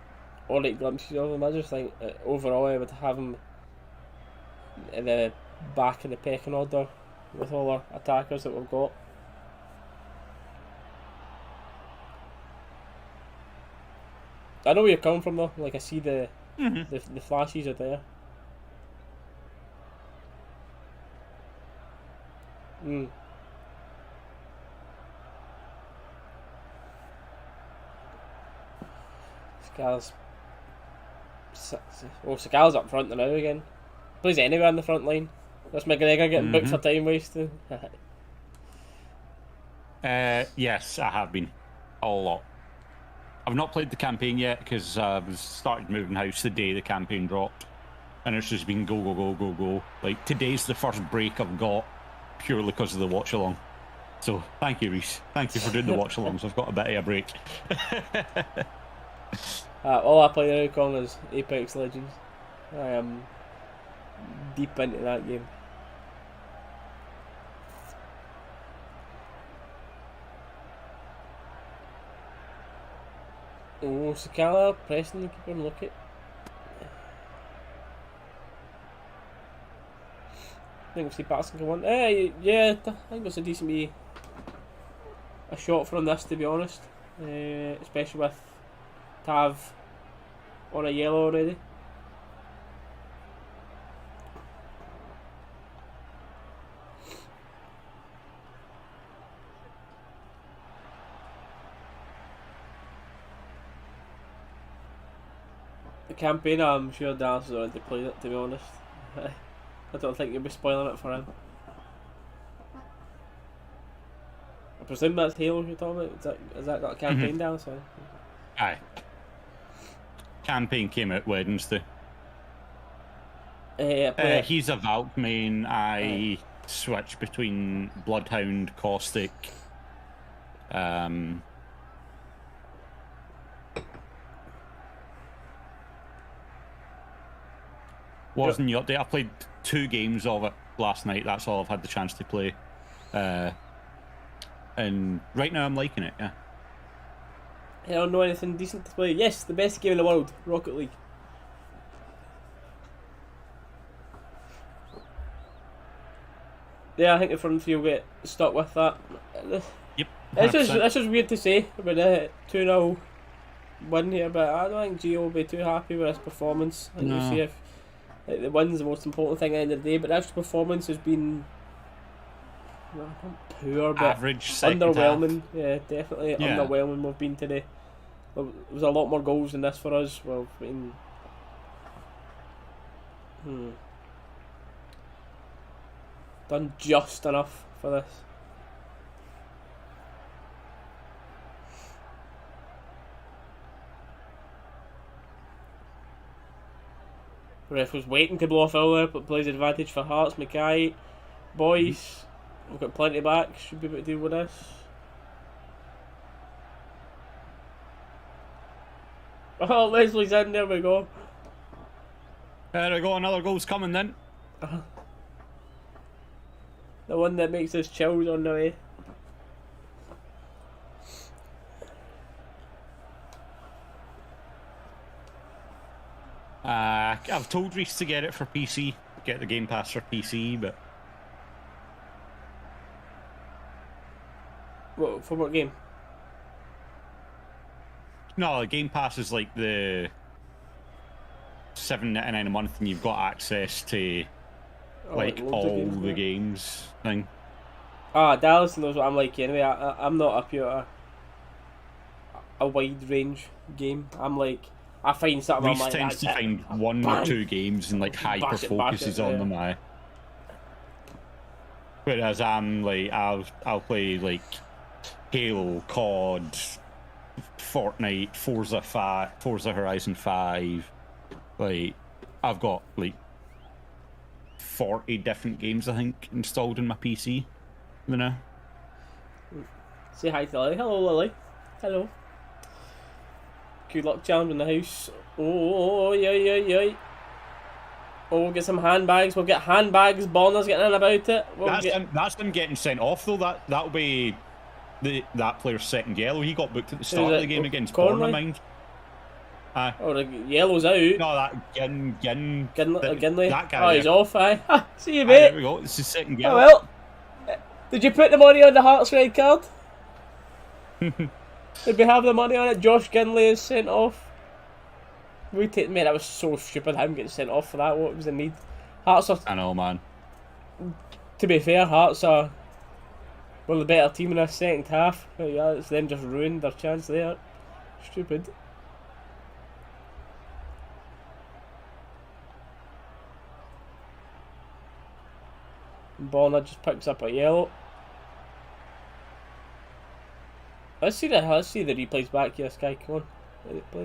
alright glimpses of him. I just think overall I would have him in the back of the pecking order with all our attackers that we've got. I know where you're coming from though, like I see the flashes are there. Sakala's up front now again. Plays anywhere on the front line. That's McGregor getting booked for time wasting. Yes, I have been. A lot. I've not played the campaign yet because I've started moving house the day the campaign dropped. And it's just been go, go, go, go, go. Like, today's the first break I've got purely because of the watch along. So, thank you, Reese. Thank you for doing the watch along, so I've got a bit of a break. All I play now, Colin, is Apex Legends. I am deep into that game. Oh, Sakala pressing the keeper, look it. I think we'll see Patterson come on. Yeah, I think it's a decent a shot from this, to be honest. Especially with Tav on a yellow already. The campaign, I'm sure Dalus has already played it, to be honest. I don't think you'll be spoiling it for him. I presume that's Halo you're talking about? Is that got a campaign down? So? Aye. Campaign came out Wednesday. He's a Valk main. I switch between Bloodhound, Caustic, wasn't the update. I played 2 games of it last night. That's all I've had the chance to play. And right now I'm liking it, yeah. I don't know anything decent to play. Yes, the best game in the world, Rocket League. Yeah, I think the front three will get stuck with that. Yep. It's just weird to say about a 2-0 win here, but I don't think Gio will be too happy with his performance. And you see if the win's the most important thing at the end of the day, but the actual performance has been not poor, but average, underwhelming. Half. Yeah, definitely underwhelming we've been today. There was a lot more goals than this for us. Well, I mean, done just enough for this. Ref was waiting to blow a foul there, but plays advantage for Hearts. Mackay, boys, we've got plenty back. Should be able to deal with this. Oh, Leslie's in. There we go. There we go. Another goal's coming then. The one that makes us chilled on the way. I've told Reese to get it for PC, get the Game Pass for PC, but What, for what game? no, the Game Pass is like the $7.99 a month, and you've got access to like all the games thing. Dalus knows what I'm like anyway. I'm not up here a wide range game. I'm like, I find something. Reese I'm like, tends to find one or two games and like hyper focuses on them. Whereas I'm like, I'll play like Halo, COD, Fortnite, Forza Horizon 5. Like, I've got like 40 different games I think installed in my PC. You know. Say hi to Lily. Hello, Lily. Hello. Good luck charms in the house. Oh, yeah. Oh, we'll get some handbags. We'll get handbags. Bonner's getting in about it. That's them getting sent off though. That'll be that player's second yellow. He got booked at the start of the game against Bournemouth, mind. Oh, the yellow's out. No, that Ginley. That guy. Oh, he's off. See you, mate. There we go. It's his second yellow. Oh well. Did you put the money on the Hearts red card? Did we have the money on it? Josh Ginley is sent off. Mate, that was so stupid. Him getting sent off for that. What was the need? Hearts are. I know, man. To be fair, Hearts are one of the better team in the second half. But yeah, it's them just ruined their chance there. Stupid. Bonner just picks up a yellow. Let's see the replays back here, Sky. Come on.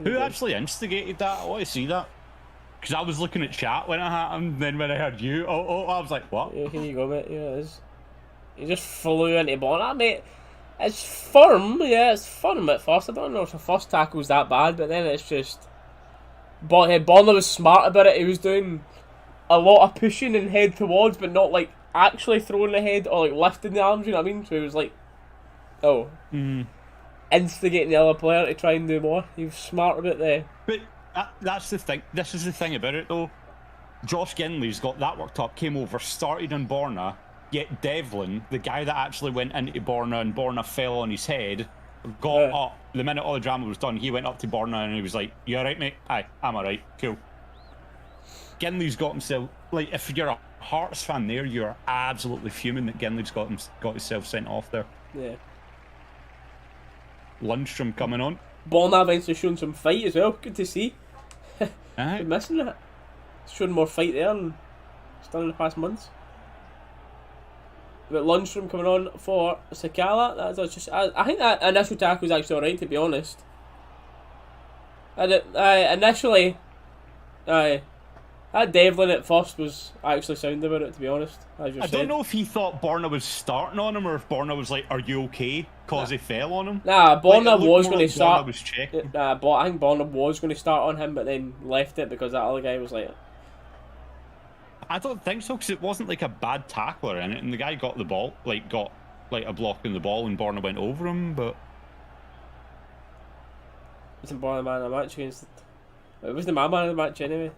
Who actually instigated that? I want to see that. Because I was looking at chat when it happened, then when I heard you, I was like, what? Yeah, here you go, mate. Yeah, it is. He just flew into Bonner, mate. It's firm, yeah, it's firm at first. I don't know if the first tackle was that bad, but then it's just... Bonner was smart about it. He was doing a lot of pushing and head towards, but not like actually throwing the head or like lifting the arms, you know what I mean? So he was like, instigating the other player to try and do more. He was smart about there. But that's the thing. This is the thing about it though. Josh Ginley's got that worked up, came over, started on Borna, yet Devlin, the guy that actually went into Borna and Borna fell on his head, got up. The minute all the drama was done, he went up to Borna and he was like, "You alright, mate?" "Aye, I'm alright, cool." Ginley's got himself, like, if you're a Hearts fan there, you're absolutely fuming that Ginley's got himself sent off there. Yeah. Lundstrom coming on. Bonner eventually showing some fight as well. Good to see. Aye. Been missing that. Showing more fight there than it's done in the past months. But Lundstrom coming on for Sakala. That's just. I think that initial tackle was actually alright, to be honest. Initially, that Devlin at first was actually sound about it, to be honest. I don't know if he thought Borna was starting on him or if Borna was like, "Are you okay?" Because he fell on him. Nah, Borna was going to start. I think Borna was going to start on him, but then left it because that other guy was like, I don't think so, because it wasn't like a bad tackler in it, and the guy got the ball, got a block in the ball, and Borna went over him, but... Wasn't Borna man of the match against... It wasn't my man of the match anyway.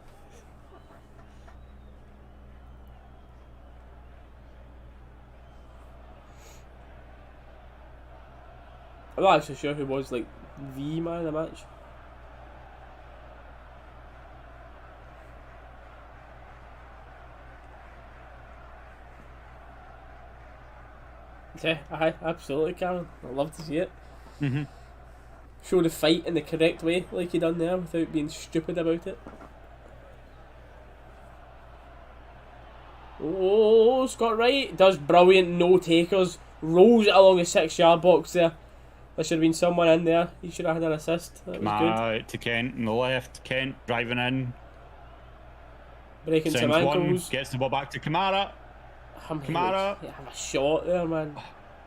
I'm not actually sure who was like the man of the match. Yeah, absolutely, Karen. I'd love to see it. Show the fight in the correct way, like he done there, without being stupid about it. Oh, Scott Wright does brilliant, no takers, rolls it along the 6-yard box there. There should have been someone in there. He should have had an assist. That was good. Out to Kent on the left. Kent driving in. Breaking some ankles. Gets the ball back to Kamara. Kamara. Yeah, have a shot there, man.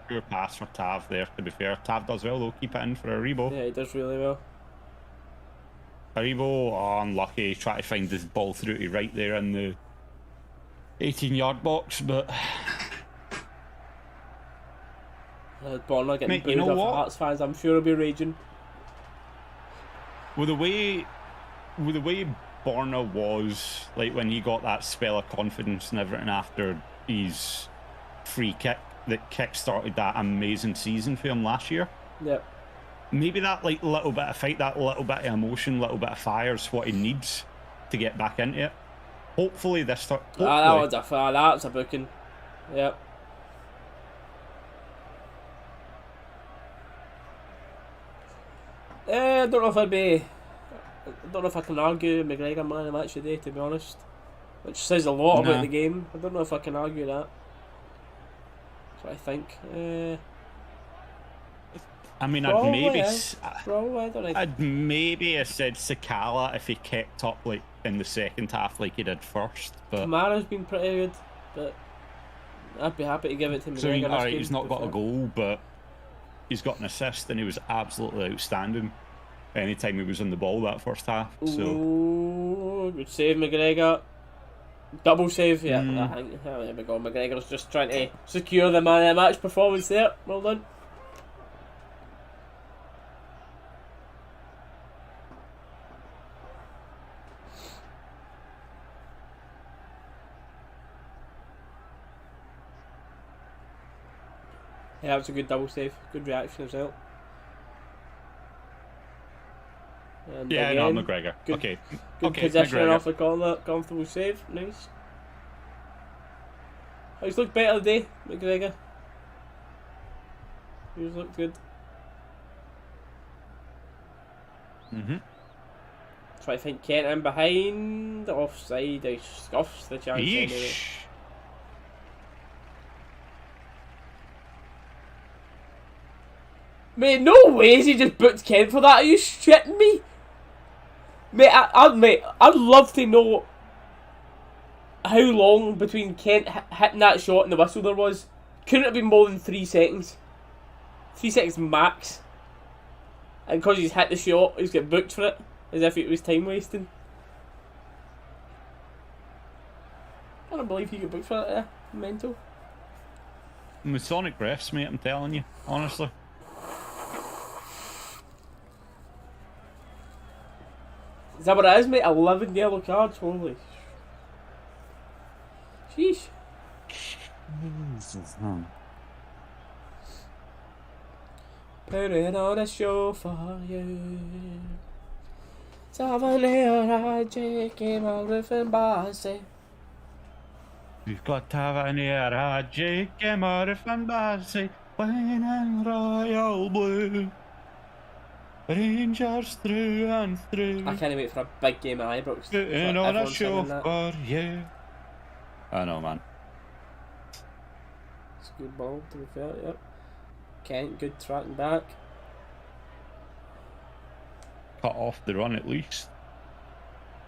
Poor pass for Tav there, to be fair. Tav does well, though. Keep it in for Aribo. Yeah, he does really well. Aribo, unlucky. Try to find this ball through to right there in the 18-yard box, but... Borna getting booed off Hearts fans. I'm sure he'll be raging. With the way Borna was, like when he got that spell of confidence and everything after his free kick that kick-started that amazing season for him last year. Yep. Maybe that like little bit of fight, that little bit of emotion, little bit of fire is what he needs to get back into it. Hopefully this start. That's a booking. Yep. I don't know if I can argue McGregor man of the match today, to be honest. Which says a lot about the game. I don't know if I can argue that. That's what I think. I mean, I'd maybe have said Sakala if he kept up like in the second half like he did first. But Kamara's been pretty good, but I'd be happy to give it to McGregor. So alright, he's not got a goal, but he's got an assist, and he was absolutely outstanding anytime he was on the ball that first half. So ooh, good save, McGregor. Double save, yeah. There we go. McGregor's just trying to secure the man of the match performance there. Well done. Yeah, that was a good double save. Good reaction as well. And yeah, again, no, McGregor. Good positioning McGregor. off the corner. Comfortable save. Nice. Oh, he's looked better today, McGregor. He's looked good. So I think Kent in behind. Offside. He scuffs the chance anyway. Mate, no ways he just booked Kent for that. Are you shitting me? Mate, I'd love to know how long between Kent hitting that shot and the whistle there was. Couldn't have been more than 3 seconds. 3 seconds max. And because he's hit the shot, he's got booked for it. As if it was time wasting. I don't believe he got booked for it, yeah. Mental. Masonic refs, mate, I'm telling you. Honestly. Is that what it is, mate? 11 yellow cards? Holy. Sheesh. Put it on a show for you. Tavernier, came out with embassy. We've got Tavernier, Jake, Marif and Bassey, playing in royal blue. Rangers through and through. I can't wait for a big game at Ibrox. Putting on a show for you. I know, man. It's a good ball, to be fair, yep. Kent, good tracking back. Cut off the run at least.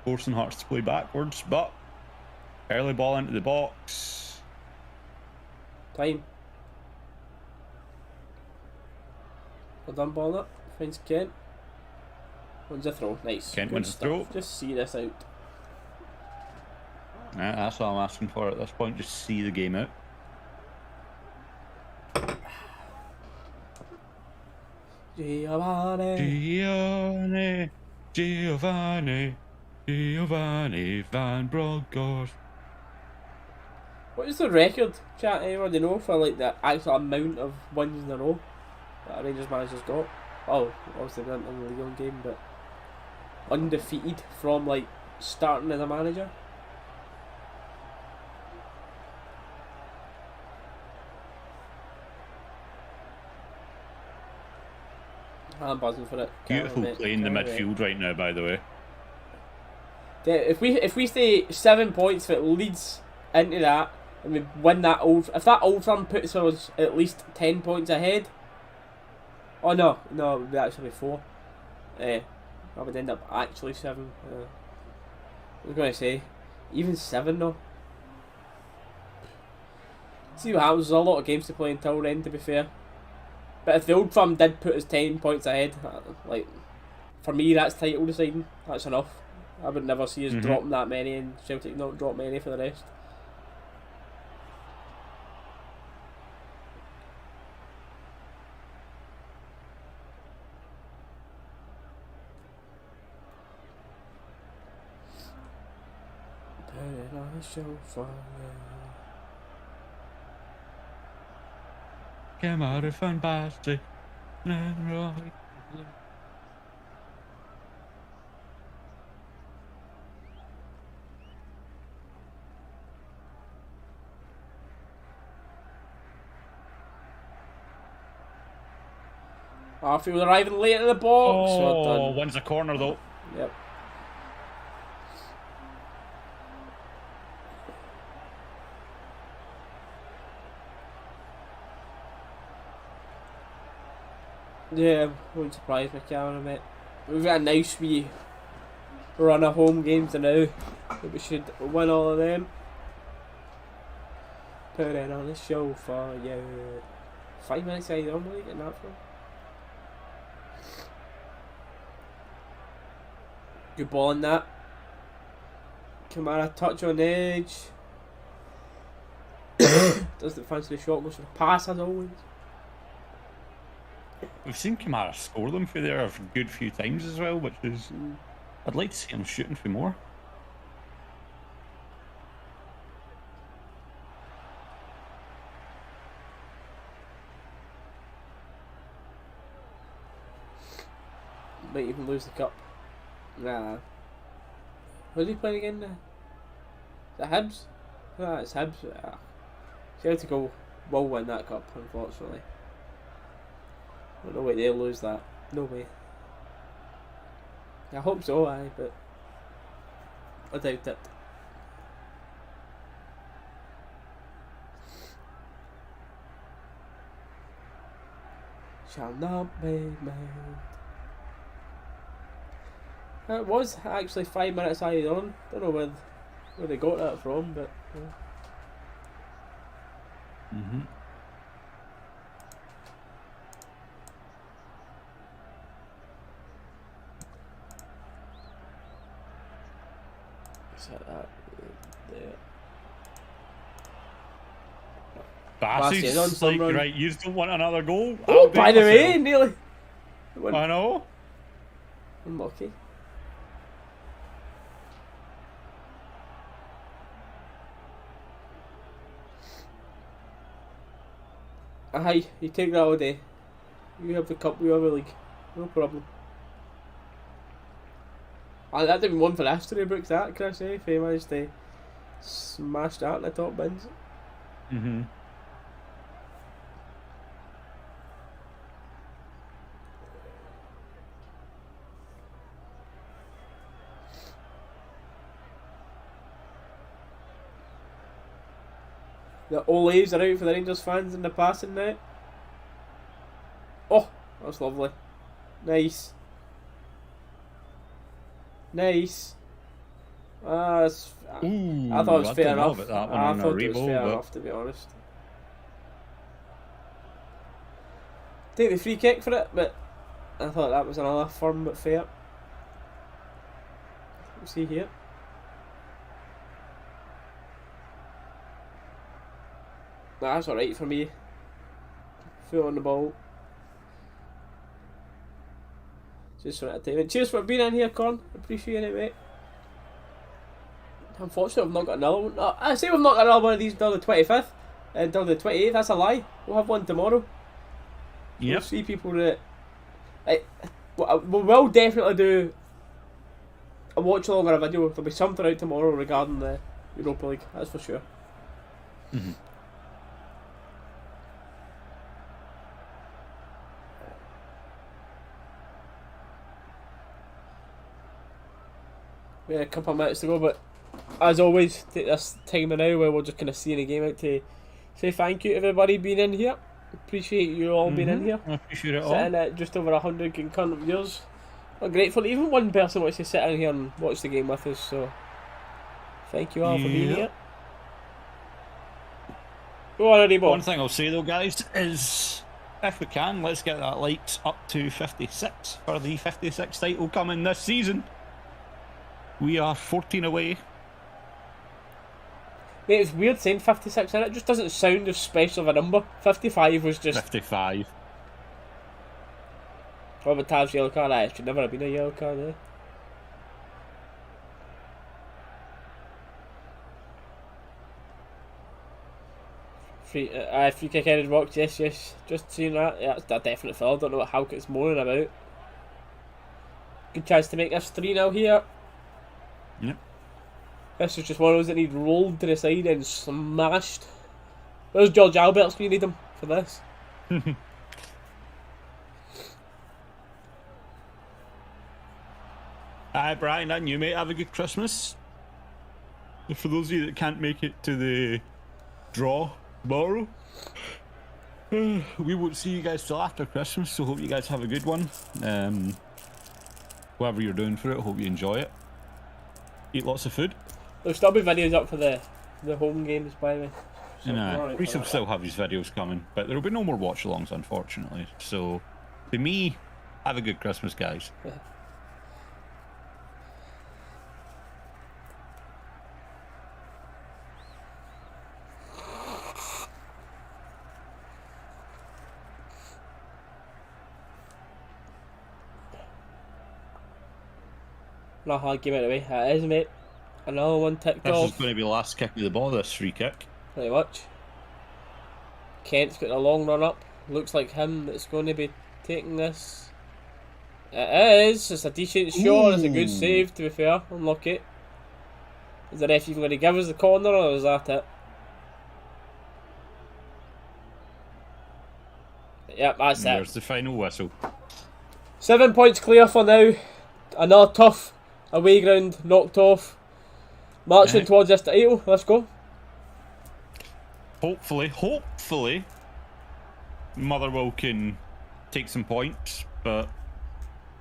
Forcing Hearts to play backwards, but early ball into the box. Time. Well done, ball up. Finds Kent. Wins a throw. Nice. Kent good wins a stuff. throw. Just see this out. Yeah, that's all I'm asking for at this point. Just see the game out. Giovanni. Giovanni Van Bronckhorst. What is the record, chat? Anyone do you know for like the actual amount of wins in a row that a Rangers manager's got? Oh, obviously they didn't in the league game, but undefeated from like starting as a manager. I'm buzzing for it. Beautiful play in the midfield right now, by the way. Yeah, if we stay 7 points if it leads into that and we win that if that Old Firm puts us at least 10 points ahead. Oh no, it would be actually 4. That would end up actually 7. I was gonna say even 7 though. See what happens. There's a lot of games to play until then, to be fair. But if the Old Firm did put us 10 points ahead, like for me that's title deciding. That's enough. I would never see us dropping that many and Celtic not drop many for the rest. Put it on the show for you. Camara Van Basten. Arfield arriving late in the box. Oh, wins the corner though. Yep. Yeah, won't surprise me, Cameron, mate. We've got a nice wee run of home games now. We should win all of them. Put it on the show for you. 5 minutes I normally getting that from. Good ball on that. Kamara touch on edge. Doesn't fancy the shot, goes for the pass as always. We've seen Kamara score them through there a good few times as well, which is... I'd like to see him shooting for more. Might even lose the cup. Nah. Who's he playing again now? Is it Hibs? Ah, it's Hibs. Ah. Celtic will win that cup, unfortunately. No way they'll lose that. No way. I hope so, aye, but I doubt it. Shall not be moved. It was actually 5 minutes added on. Don't know where they got that from, but. Yeah. Set that there. Bassey's on like, some run. right, you don't want another goal? Oh, by the way, nearly. I know. Unlucky. Aye, you take that all day. You have the cup, we have the league. No problem. That didn't even one for history books, that, can I say, if he managed to smash that in the top bins. The Olays are out for the Rangers fans in the passing net. Oh, that's lovely. Nice. Nice. That's, Ooh, I thought it was fair enough. I thought it was fair enough, to be honest. Take the free kick for it, but I thought that was another firm but fair. We'll see here. That's alright for me. Full on the ball. Just for that time. Cheers for being in here, Con. Appreciate it, mate. Unfortunately, we've not got another one. I say we've not got another one of these until the 25th. Until the 28th. That's a lie. We'll have one tomorrow. Yep. We'll see people that... we will definitely do a watch along or a video. There'll be something out tomorrow regarding the Europa League. That's for sure. Mm-hmm. We had a couple of minutes to go, but as always, take this time now where we're just kind of seeing the game out to say thank you to everybody being in here. Appreciate you all being in here. I appreciate it all. Sitting at just over 100 concurrent viewers. We're grateful. Even one person wants to sit in here and watch the game with us, so thank you all for being here. Go on, Eddie. One thing I'll say though, guys, is if we can, let's get that likes up to 56 for the 56th title coming this season. We are 14 away. Mate, it's weird saying 56 in it. It just doesn't sound as special of a number. 55 was just... 55. What about Tav's yellow card? It should never have been a yellow card, eh? Free kick headed box, yes. Just seeing that. Yeah, that's a definite foul. I don't know what Halkett's moaning about. Good chance to make this 3-0 here. Yep. This is just one of those that need rolled to the side and smashed. Where's George Albert's when you need him for this? Hi Brian and you, mate, have a good Christmas. For those of you that can't make it to the draw tomorrow, we won't see you guys till after Christmas, so hope you guys have a good one. Whatever you're doing for it, hope you enjoy it. Eat lots of food. There'll still be videos up for the home games, by the way. So Reese will still have his videos coming, but there will be no more watch-alongs, unfortunately. So, to me, have a good Christmas, guys. Yeah. Not a hard game out of the way. That is, mate. Another one ticked off. This is going to be the last kick of the ball, this free kick. Pretty much. Kent's got a long run up. Looks like him that's going to be taking this. It is. It's a decent shot. It's a good save, to be fair. Unlucky. Is the ref even going to give us the corner, or is that it? Yep, that's it. There's the final whistle. 7 points clear for now. Another tough away ground knocked off. Marching towards this title. Let's go. Hopefully, Motherwell can take some points, but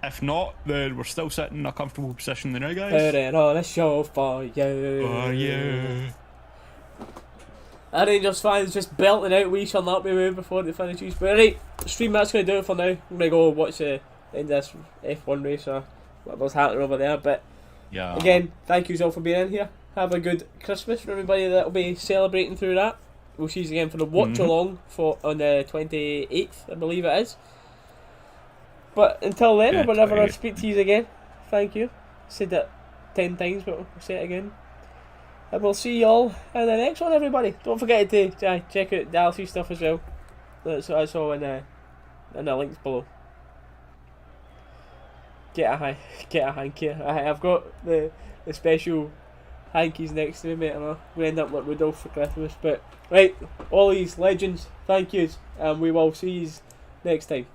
if not, then we're still sitting in a comfortable position there, guys. Putting on a show for you. Oh, yeah. Our Rangers fans just belting out "We Shall Not Be Moved" before the finishes. But right, stream that's going to do it for now. I'm going to go watch the end of this F1 race or whatever's happening over there. But yeah, again, thank you all for being in here. Have a good Christmas for everybody that will be celebrating through that. We'll see you again for the watch along on the 28th, I believe it is. But until then, or whenever I speak to you again, thank you. Said that 10 times, but we'll say it again. And we'll see you all in the next one, everybody. Don't forget to check out Dalus' stuff as well. That's all in the links below. Get a hanky. I've got the special hankies next to me, mate, and I'm going to end up like Rudolph for Christmas. But right, all these legends, thank yous, and we will see you next time.